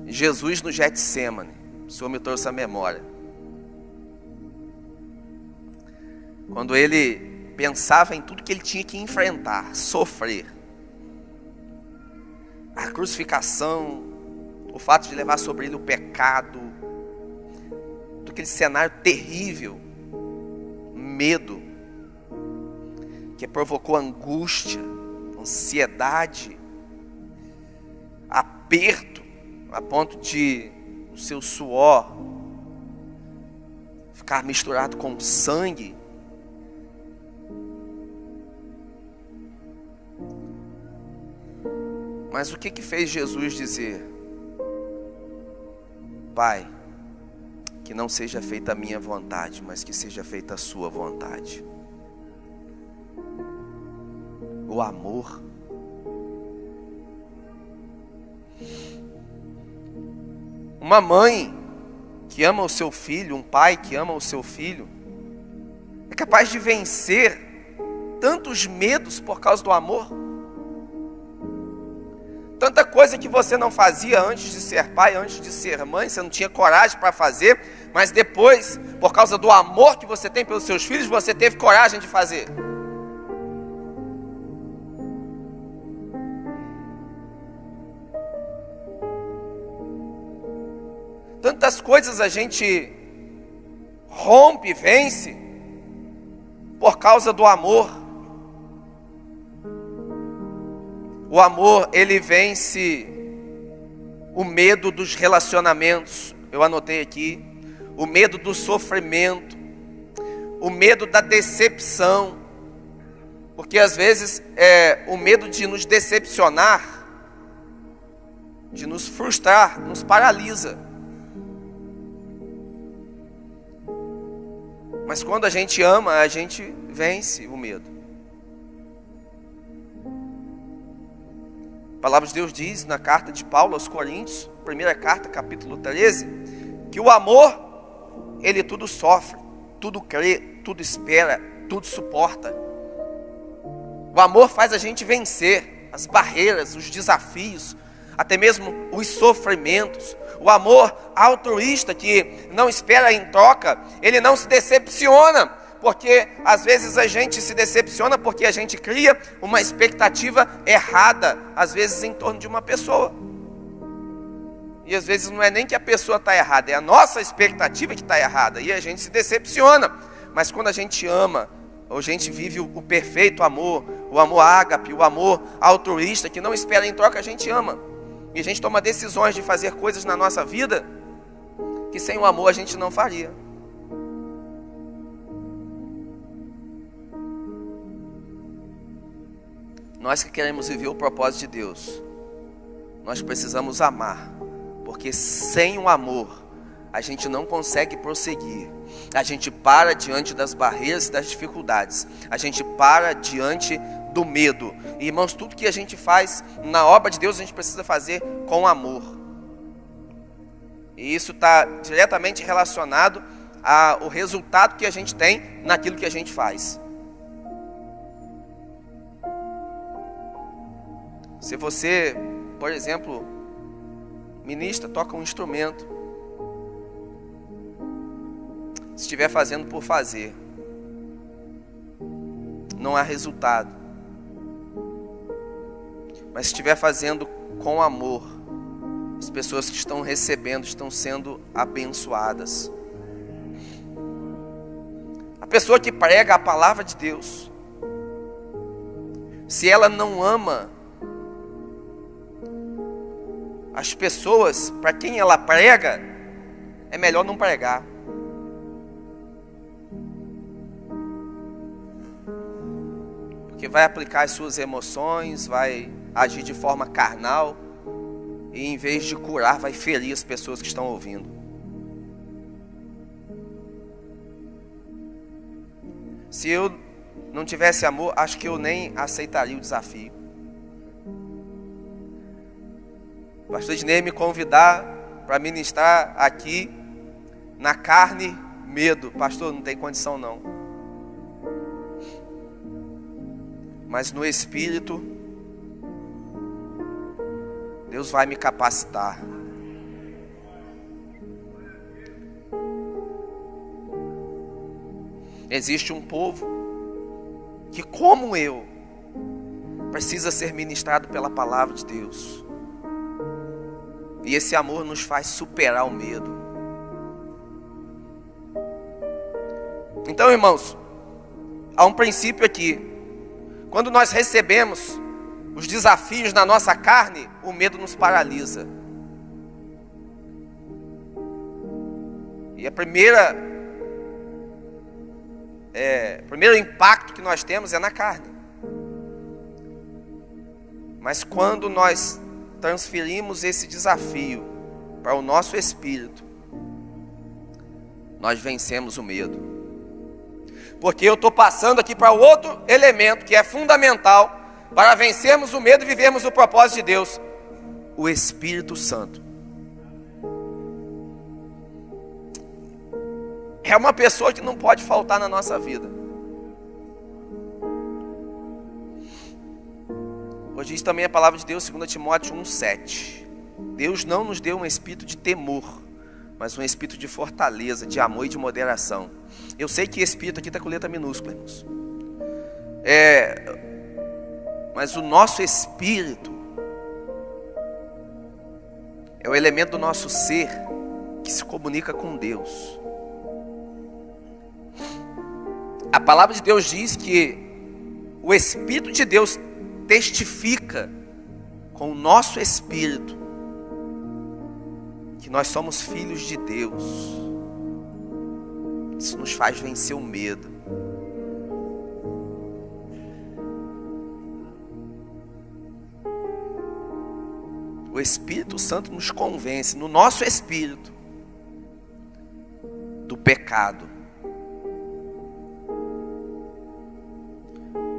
Jesus no Getsêmani, o Senhor me trouxe a memória. Quando ele pensava em tudo que ele tinha que enfrentar, sofrer, a crucificação, o fato de levar sobre ele o pecado, todo aquele cenário terrível, medo, que provocou angústia, ansiedade, aperto, a ponto de o seu suor ficar misturado com sangue. Mas o que fez Jesus dizer: Pai, que não seja feita a minha vontade, mas que seja feita a sua vontade? O amor. Uma mãe que ama o seu filho, um pai que ama o seu filho, é capaz de vencer tantos medos por causa do amor. Tanta coisa que você não fazia antes de ser pai, antes de ser mãe, você não tinha coragem para fazer, mas depois, por causa do amor que você tem pelos seus filhos, você teve coragem de fazer. Tantas coisas a gente rompe, vence, por causa do amor. O amor, ele vence o medo dos relacionamentos. Eu anotei aqui. O medo do sofrimento. O medo da decepção. Porque às vezes o medo de nos decepcionar, de nos frustrar, nos paralisa. Mas quando a gente ama, a gente vence o medo. A palavra de Deus diz na carta de Paulo aos Coríntios, primeira carta, capítulo 13, que o amor, ele tudo sofre, tudo crê, tudo espera, tudo suporta. O amor faz a gente vencer as barreiras, os desafios, até mesmo os sofrimentos. O amor altruísta, que não espera em troca, ele não se decepciona. Porque às vezes a gente se decepciona porque a gente cria uma expectativa errada, às vezes em torno de uma pessoa. E às vezes não é nem que a pessoa está errada, é a nossa expectativa que está errada, e a gente se decepciona. Mas quando a gente ama, a gente vive o perfeito amor, o amor ágape, o amor altruísta, que não espera em troca, a gente ama. E a gente toma decisões de fazer coisas na nossa vida que sem o amor a gente não faria. Nós que queremos viver o propósito de Deus, nós precisamos amar, porque sem o amor a gente não consegue prosseguir. A gente para diante das barreiras e das dificuldades. A gente para diante do medo. E, irmãos, tudo que a gente faz na obra de Deus, a gente precisa fazer com amor. E isso está diretamente relacionado ao resultado que a gente tem naquilo que a gente faz. Se você, por exemplo, ministra, toca um instrumento, se estiver fazendo por fazer, não há resultado. Mas se estiver fazendo com amor, as pessoas que estão recebendo estão sendo abençoadas. A pessoa que prega a palavra de Deus, se ela não ama as pessoas para quem ela prega, é melhor não pregar. Porque vai aplicar as suas emoções, vai agir de forma carnal, e em vez de curar, vai ferir as pessoas que estão ouvindo. Se eu não tivesse amor, acho que eu nem aceitaria o desafio. O pastor Ednei me convidar para ministrar aqui na carne, medo. Pastor, não tem condição não. Mas no espírito, Deus vai me capacitar. Existe um povo que, como eu, precisa ser ministrado pela palavra de Deus. E esse amor nos faz superar o medo. Então, irmãos, há um princípio aqui. Quando nós recebemos os desafios na nossa carne, o medo nos paralisa. E o primeiro impacto que nós temos é na carne. Mas quando nós transferimos esse desafio para o nosso espírito, nós vencemos o medo. Porque eu estou passando aqui para outro elemento que é fundamental para vencermos o medo e vivermos o propósito de Deus: o Espírito Santo. É uma pessoa que não pode faltar na nossa vida. Hoje diz também a palavra de Deus, 2 Timóteo 1,7. Deus não nos deu um espírito de temor, mas um espírito de fortaleza, de amor e de moderação. Eu sei que espírito aqui está com letra minúscula, irmãos. Mas o nosso espírito é o elemento do nosso ser que se comunica com Deus. A palavra de Deus diz que o Espírito de Deus testifica com o nosso espírito que nós somos filhos de Deus. Isso nos faz vencer o medo. O Espírito Santo nos convence no nosso espírito do pecado.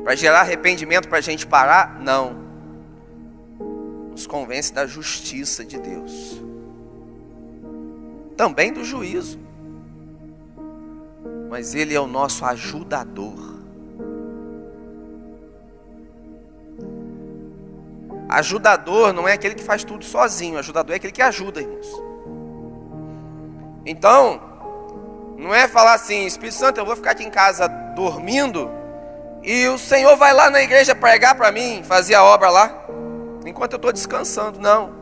Para gerar arrependimento para a gente parar? Não. Nos convence da justiça de Deus. Também do juízo. Mas Ele é o nosso ajudador. Ajudador não é aquele que faz tudo sozinho. Ajudador é aquele que ajuda, irmãos. Então, não é falar assim: Espírito Santo, eu vou ficar aqui em casa dormindo e o Senhor vai lá na igreja pregar para mim, fazer a obra lá, enquanto eu estou descansando. Não.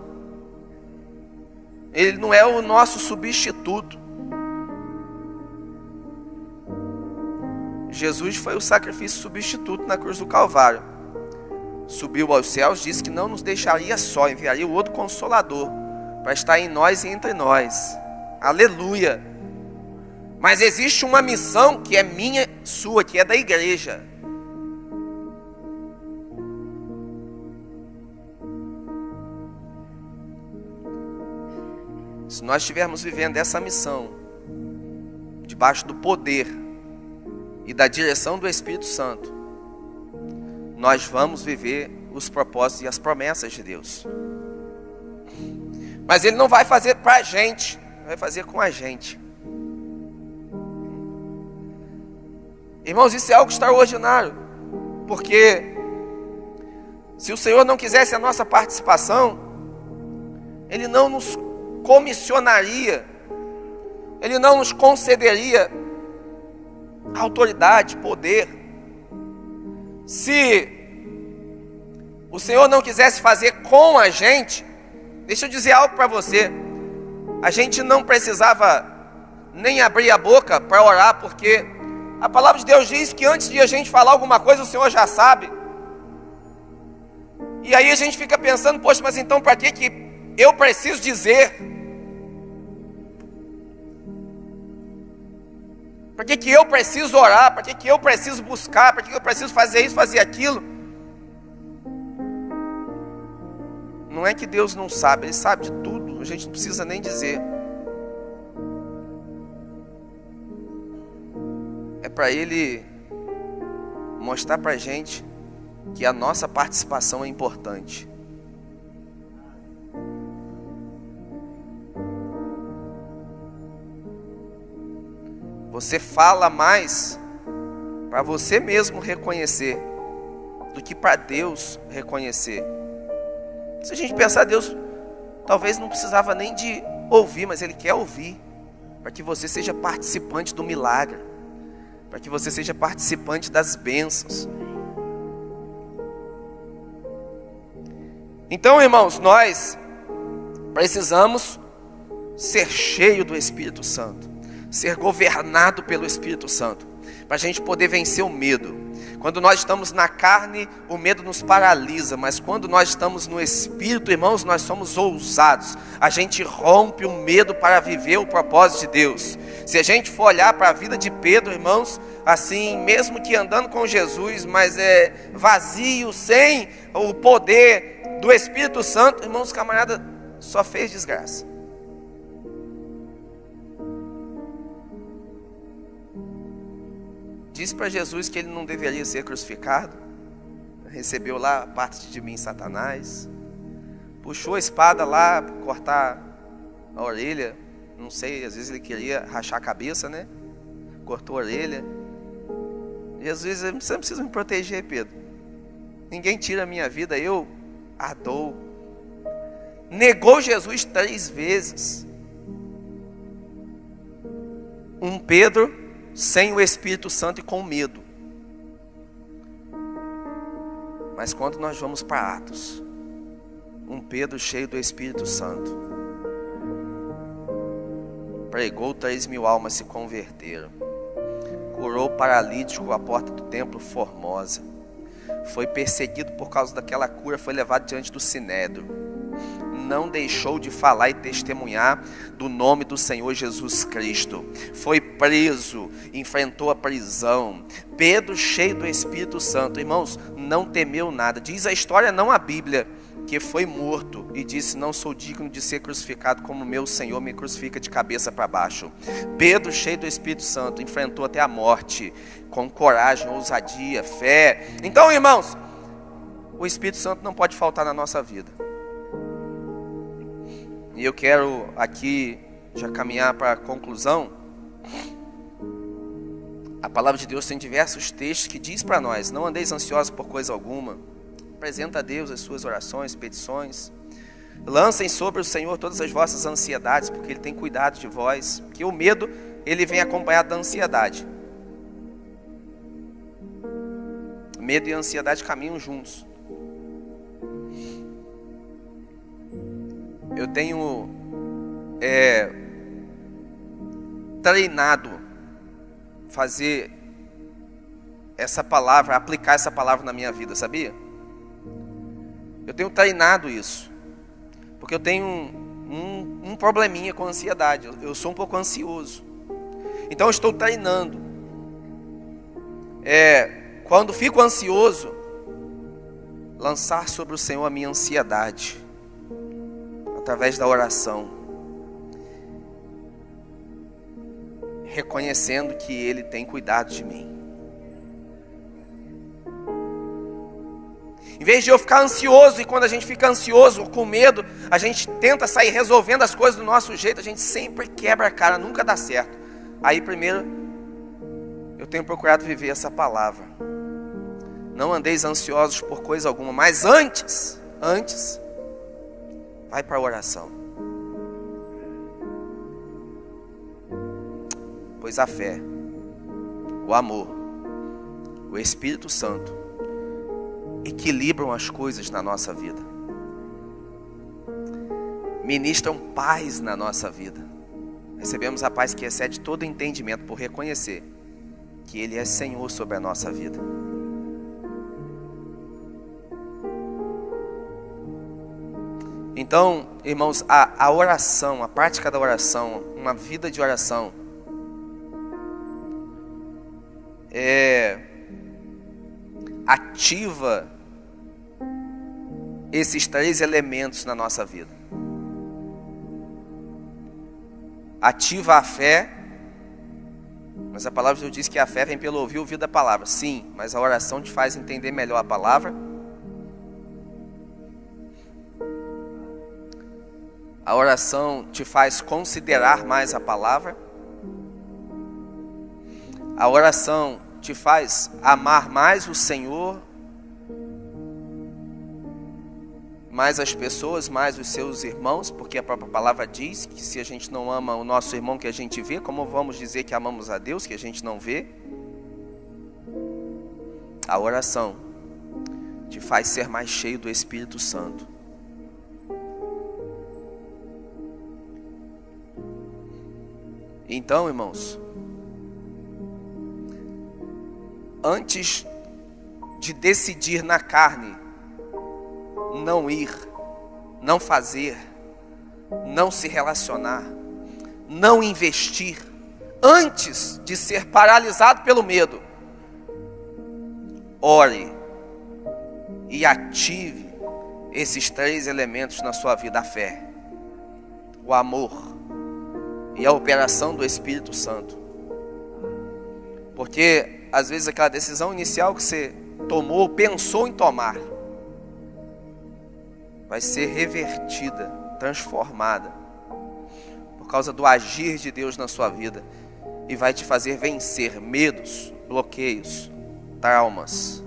Ele não é o nosso substituto. Jesus foi o sacrifício substituto na cruz do Calvário. Subiu aos céus, disse que não nos deixaria só, enviaria o outro Consolador para estar em nós e entre nós. Aleluia! Mas existe uma missão que é minha, sua, que é da igreja. Se nós estivermos vivendo essa missão, debaixo do poder e da direção do Espírito Santo, nós vamos viver os propósitos e as promessas de Deus. Mas Ele não vai fazer para a gente, vai fazer com a gente. Irmãos, isso é algo extraordinário, porque se o Senhor não quisesse a nossa participação, Ele não nos comissionaria, Ele não nos concederia autoridade, poder. Se o Senhor não quisesse fazer com a gente, deixa eu dizer algo para você, a gente não precisava nem abrir a boca para orar, porque a palavra de Deus diz que antes de a gente falar alguma coisa, o Senhor já sabe. E aí a gente fica pensando, poxa, mas então para que eu preciso dizer? Para que eu preciso orar? Para que eu preciso buscar? Para que eu preciso fazer isso, fazer aquilo? Não é que Deus não sabe, Ele sabe de tudo, a gente não precisa nem dizer. É para Ele mostrar para a gente que a nossa participação é importante. Você fala mais para você mesmo reconhecer do que para Deus reconhecer. Se a gente pensar, Deus talvez não precisava nem de ouvir, mas Ele quer ouvir, para que você seja participante do milagre, para que você seja participante das bênçãos. Então, irmãos, nós precisamos ser cheio do Espírito Santo, ser governado pelo Espírito Santo, para a gente poder vencer o medo. Quando nós estamos na carne, o medo nos paralisa, mas quando nós estamos no Espírito, irmãos, nós somos ousados. A gente rompe o medo para viver o propósito de Deus. Se a gente for olhar para a vida de Pedro, irmãos, assim, mesmo que andando com Jesus, mas vazio, sem o poder do Espírito Santo, irmãos, camarada só fez desgraça. Disse para Jesus que ele não deveria ser crucificado. Recebeu lá: parte de mim, Satanás. Puxou a espada lá para cortar a orelha. Não sei, às vezes ele queria rachar a cabeça, né? Cortou a orelha. Jesus: você não precisa me proteger, Pedro. Ninguém tira a minha vida, eu a dou. Negou Jesus 3 vezes. Pedro sem o Espírito Santo e com medo. Mas quando nós vamos para Atos, Pedro cheio do Espírito Santo pregou, 3.000 almas se converteram, curou o paralítico à porta do templo Formosa, foi perseguido por causa daquela cura, foi levado diante do Sinédrio, não deixou de falar e testemunhar do nome do Senhor Jesus Cristo, foi preso, enfrentou a prisão. Pedro cheio do Espírito Santo, irmãos, não temeu nada. Diz a história, não a Bíblia, que foi morto e disse: não sou digno de ser crucificado como meu Senhor me crucifica de cabeça para baixo. Pedro cheio do Espírito Santo enfrentou até a morte com coragem, ousadia, fé. Então, irmãos, o Espírito Santo não pode faltar na nossa vida. E eu quero aqui já caminhar para a conclusão. A palavra de Deus tem diversos textos que diz para nós: não andeis ansiosos por coisa alguma. Apresenta a Deus as suas orações, petições. Lancem sobre o Senhor todas as vossas ansiedades, porque Ele tem cuidado de vós. Porque o medo, ele vem acompanhado da ansiedade. Medo e ansiedade caminham juntos. Eu tenho treinado fazer essa palavra, aplicar essa palavra na minha vida, sabia? Eu tenho treinado isso, porque eu tenho um probleminha com ansiedade. Eu sou um pouco ansioso, então eu estou treinando. Quando fico ansioso, lançar sobre o Senhor a minha ansiedade, através da oração, reconhecendo que Ele tem cuidado de mim. Em vez de eu ficar ansioso, e quando a gente fica ansioso ou com medo, a gente tenta sair resolvendo as coisas do nosso jeito, a gente sempre quebra a cara, nunca dá certo. Aí primeiro, eu tenho procurado viver essa palavra. Não andeis ansiosos por coisa alguma, mas antes, vai para a oração. Pois a fé, o amor, o Espírito Santo equilibram as coisas na nossa vida, ministram paz na nossa vida. Recebemos a paz que excede todo entendimento por reconhecer que Ele é Senhor sobre a nossa vida. Então, irmãos, a oração, a prática da oração, uma vida de oração, ativa esses 3 elementos na nossa vida. Ativa a fé, mas a palavra de Deus diz que a fé vem pelo ouvir da palavra. Sim, mas a oração te faz entender melhor a palavra. A oração te faz considerar mais a palavra. A oração te faz amar mais o Senhor, mais as pessoas, mais os seus irmãos, porque a própria palavra diz que se a gente não ama o nosso irmão que a gente vê, como vamos dizer que amamos a Deus que a gente não vê? A oração te faz ser mais cheio do Espírito Santo. Então, irmãos, antes de decidir na carne, não ir, não fazer, não se relacionar, não investir, antes de ser paralisado pelo medo, ore e ative esses 3 elementos na sua vida: a fé, o amor e a operação do Espírito Santo. Porque às vezes aquela decisão inicial que você tomou, pensou em tomar, vai ser revertida, transformada, por causa do agir de Deus na sua vida, e vai te fazer vencer medos, bloqueios, traumas,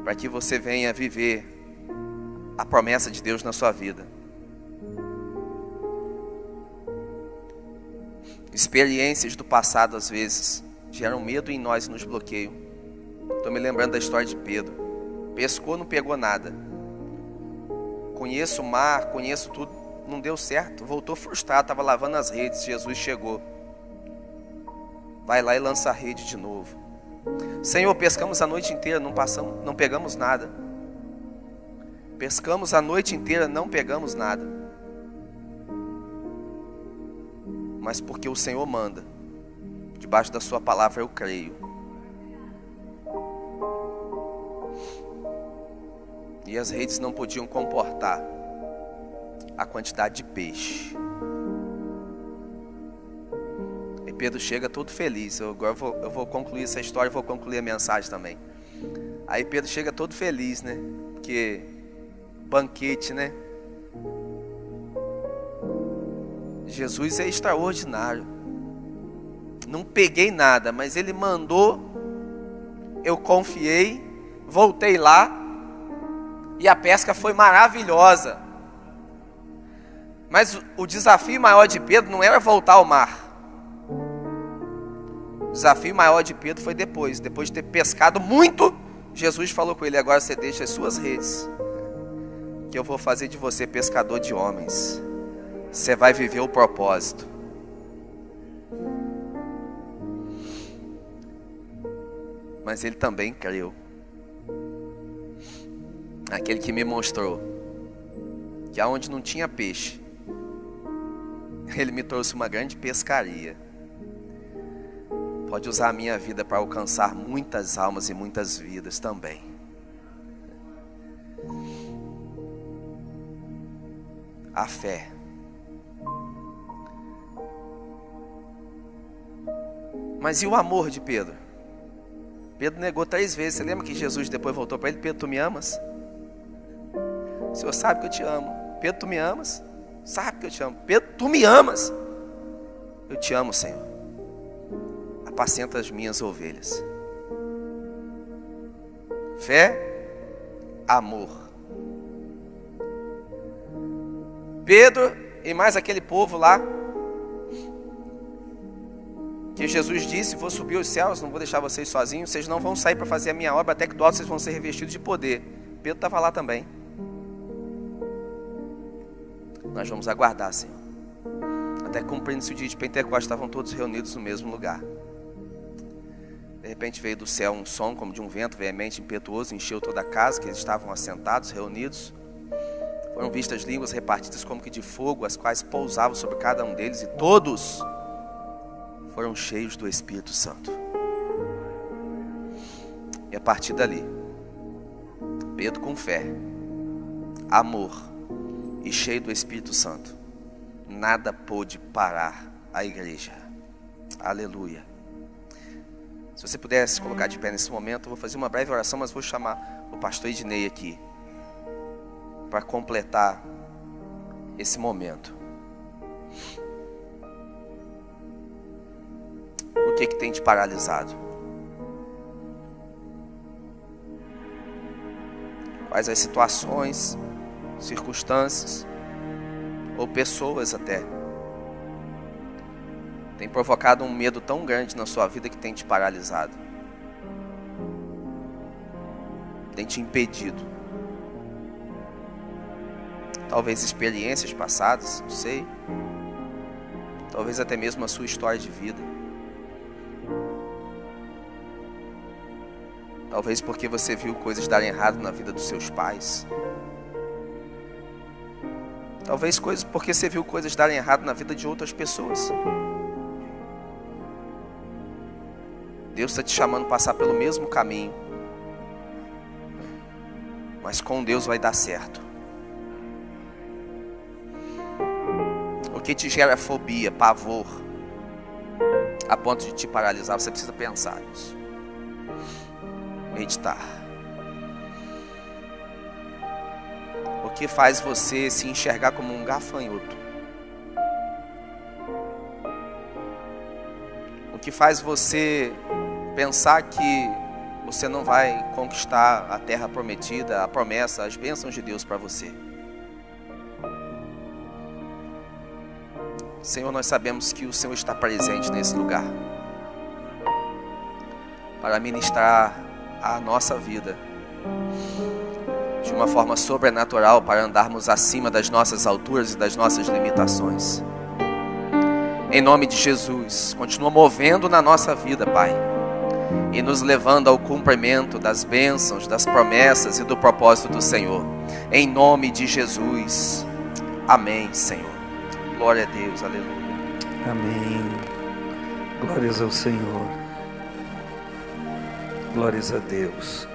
para que você venha viver a promessa de Deus na sua vida. Experiências do passado às vezes geram medo em nós e nos bloqueiam. Estou me lembrando da história de Pedro. Pescou, não pegou nada. Conheço o mar, conheço tudo, não deu certo. Voltou frustrado, estava lavando as redes. Jesus chegou. Vai lá e lança a rede de novo. Senhor, pescamos a noite inteira, não pegamos nada. Pescamos a noite inteira, não pegamos nada. Mas porque o Senhor manda, debaixo da sua palavra eu creio. E as redes não podiam comportar a quantidade de peixe. E Pedro chega todo feliz. Agora eu vou concluir essa história, vou concluir a mensagem também. Aí Pedro chega todo feliz, né? Porque banquete, né? Jesus é extraordinário. Não peguei nada, mas Ele mandou, eu confiei, voltei lá e a pesca foi maravilhosa. Mas o desafio maior de Pedro não era voltar ao mar. O desafio maior de Pedro foi depois de ter pescado muito. Jesus falou com ele: agora você deixa as suas redes, que eu vou fazer de você pescador de homens. Você vai viver o propósito. mas ele também creu. Aquele que me mostrou que aonde não tinha peixe, ele me trouxe uma grande pescaria. Pode usar a minha vida para alcançar muitas almas e muitas vidas também. A fé. Mas e o amor de Pedro? Pedro negou 3 vezes. Você lembra que Jesus depois voltou para ele? Pedro, tu me amas? O Senhor sabe que eu te amo. Pedro, tu me amas? Sabe que eu te amo. Pedro, tu me amas? Eu te amo, Senhor. Apacenta as minhas ovelhas. Fé, amor. Pedro e mais aquele povo lá, que Jesus disse: vou subir aos céus, não vou deixar vocês sozinhos, vocês não vão sair para fazer a minha obra, até que do alto vocês vão ser revestidos de poder. Pedro estava lá também. Nós vamos aguardar, Senhor, até que cumprindo-se o dia de Pentecostes, estavam todos reunidos no mesmo lugar. De repente veio do céu um som como de um vento veemente, impetuoso, encheu toda a casa, que eles estavam assentados, reunidos. Foram vistas línguas repartidas como que de fogo, as quais pousavam sobre cada um deles, e todos foram cheios do Espírito Santo. E a partir dali, Pedro, com fé, amor e cheio do Espírito Santo, nada pôde parar a igreja. Aleluia. Se você pudesse se colocar de pé nesse momento, eu vou fazer uma breve oração, mas vou chamar o pastor Ednei aqui para completar esse momento. O que tem te paralisado? Quais as situações, circunstâncias ou pessoas até tem provocado um medo tão grande na sua vida que tem te paralisado, tem te impedido? Talvez experiências passadas, não sei, talvez até mesmo a sua história de vida. Talvez porque você viu coisas darem errado na vida dos seus pais. Talvez porque você viu coisas darem errado na vida de outras pessoas. Deus está te chamando a passar pelo mesmo caminho, mas com Deus vai dar certo. O que te gera fobia, pavor, a ponto de te paralisar, você precisa pensar nisso. Meditar. O que faz você se enxergar como um gafanhoto? O que faz você pensar que você não vai conquistar a terra prometida, a promessa, as bênçãos de Deus para você? Senhor, nós sabemos que o Senhor está presente nesse lugar para ministrar a nossa vida de uma forma sobrenatural, para andarmos acima das nossas alturas e das nossas limitações. Em nome de Jesus, continua movendo na nossa vida, Pai, e nos levando ao cumprimento das bênçãos, das promessas e do propósito do Senhor. Em nome de Jesus. Amém, Senhor. Glória a Deus, aleluia. Amém. Glórias ao Senhor. Glórias a Deus.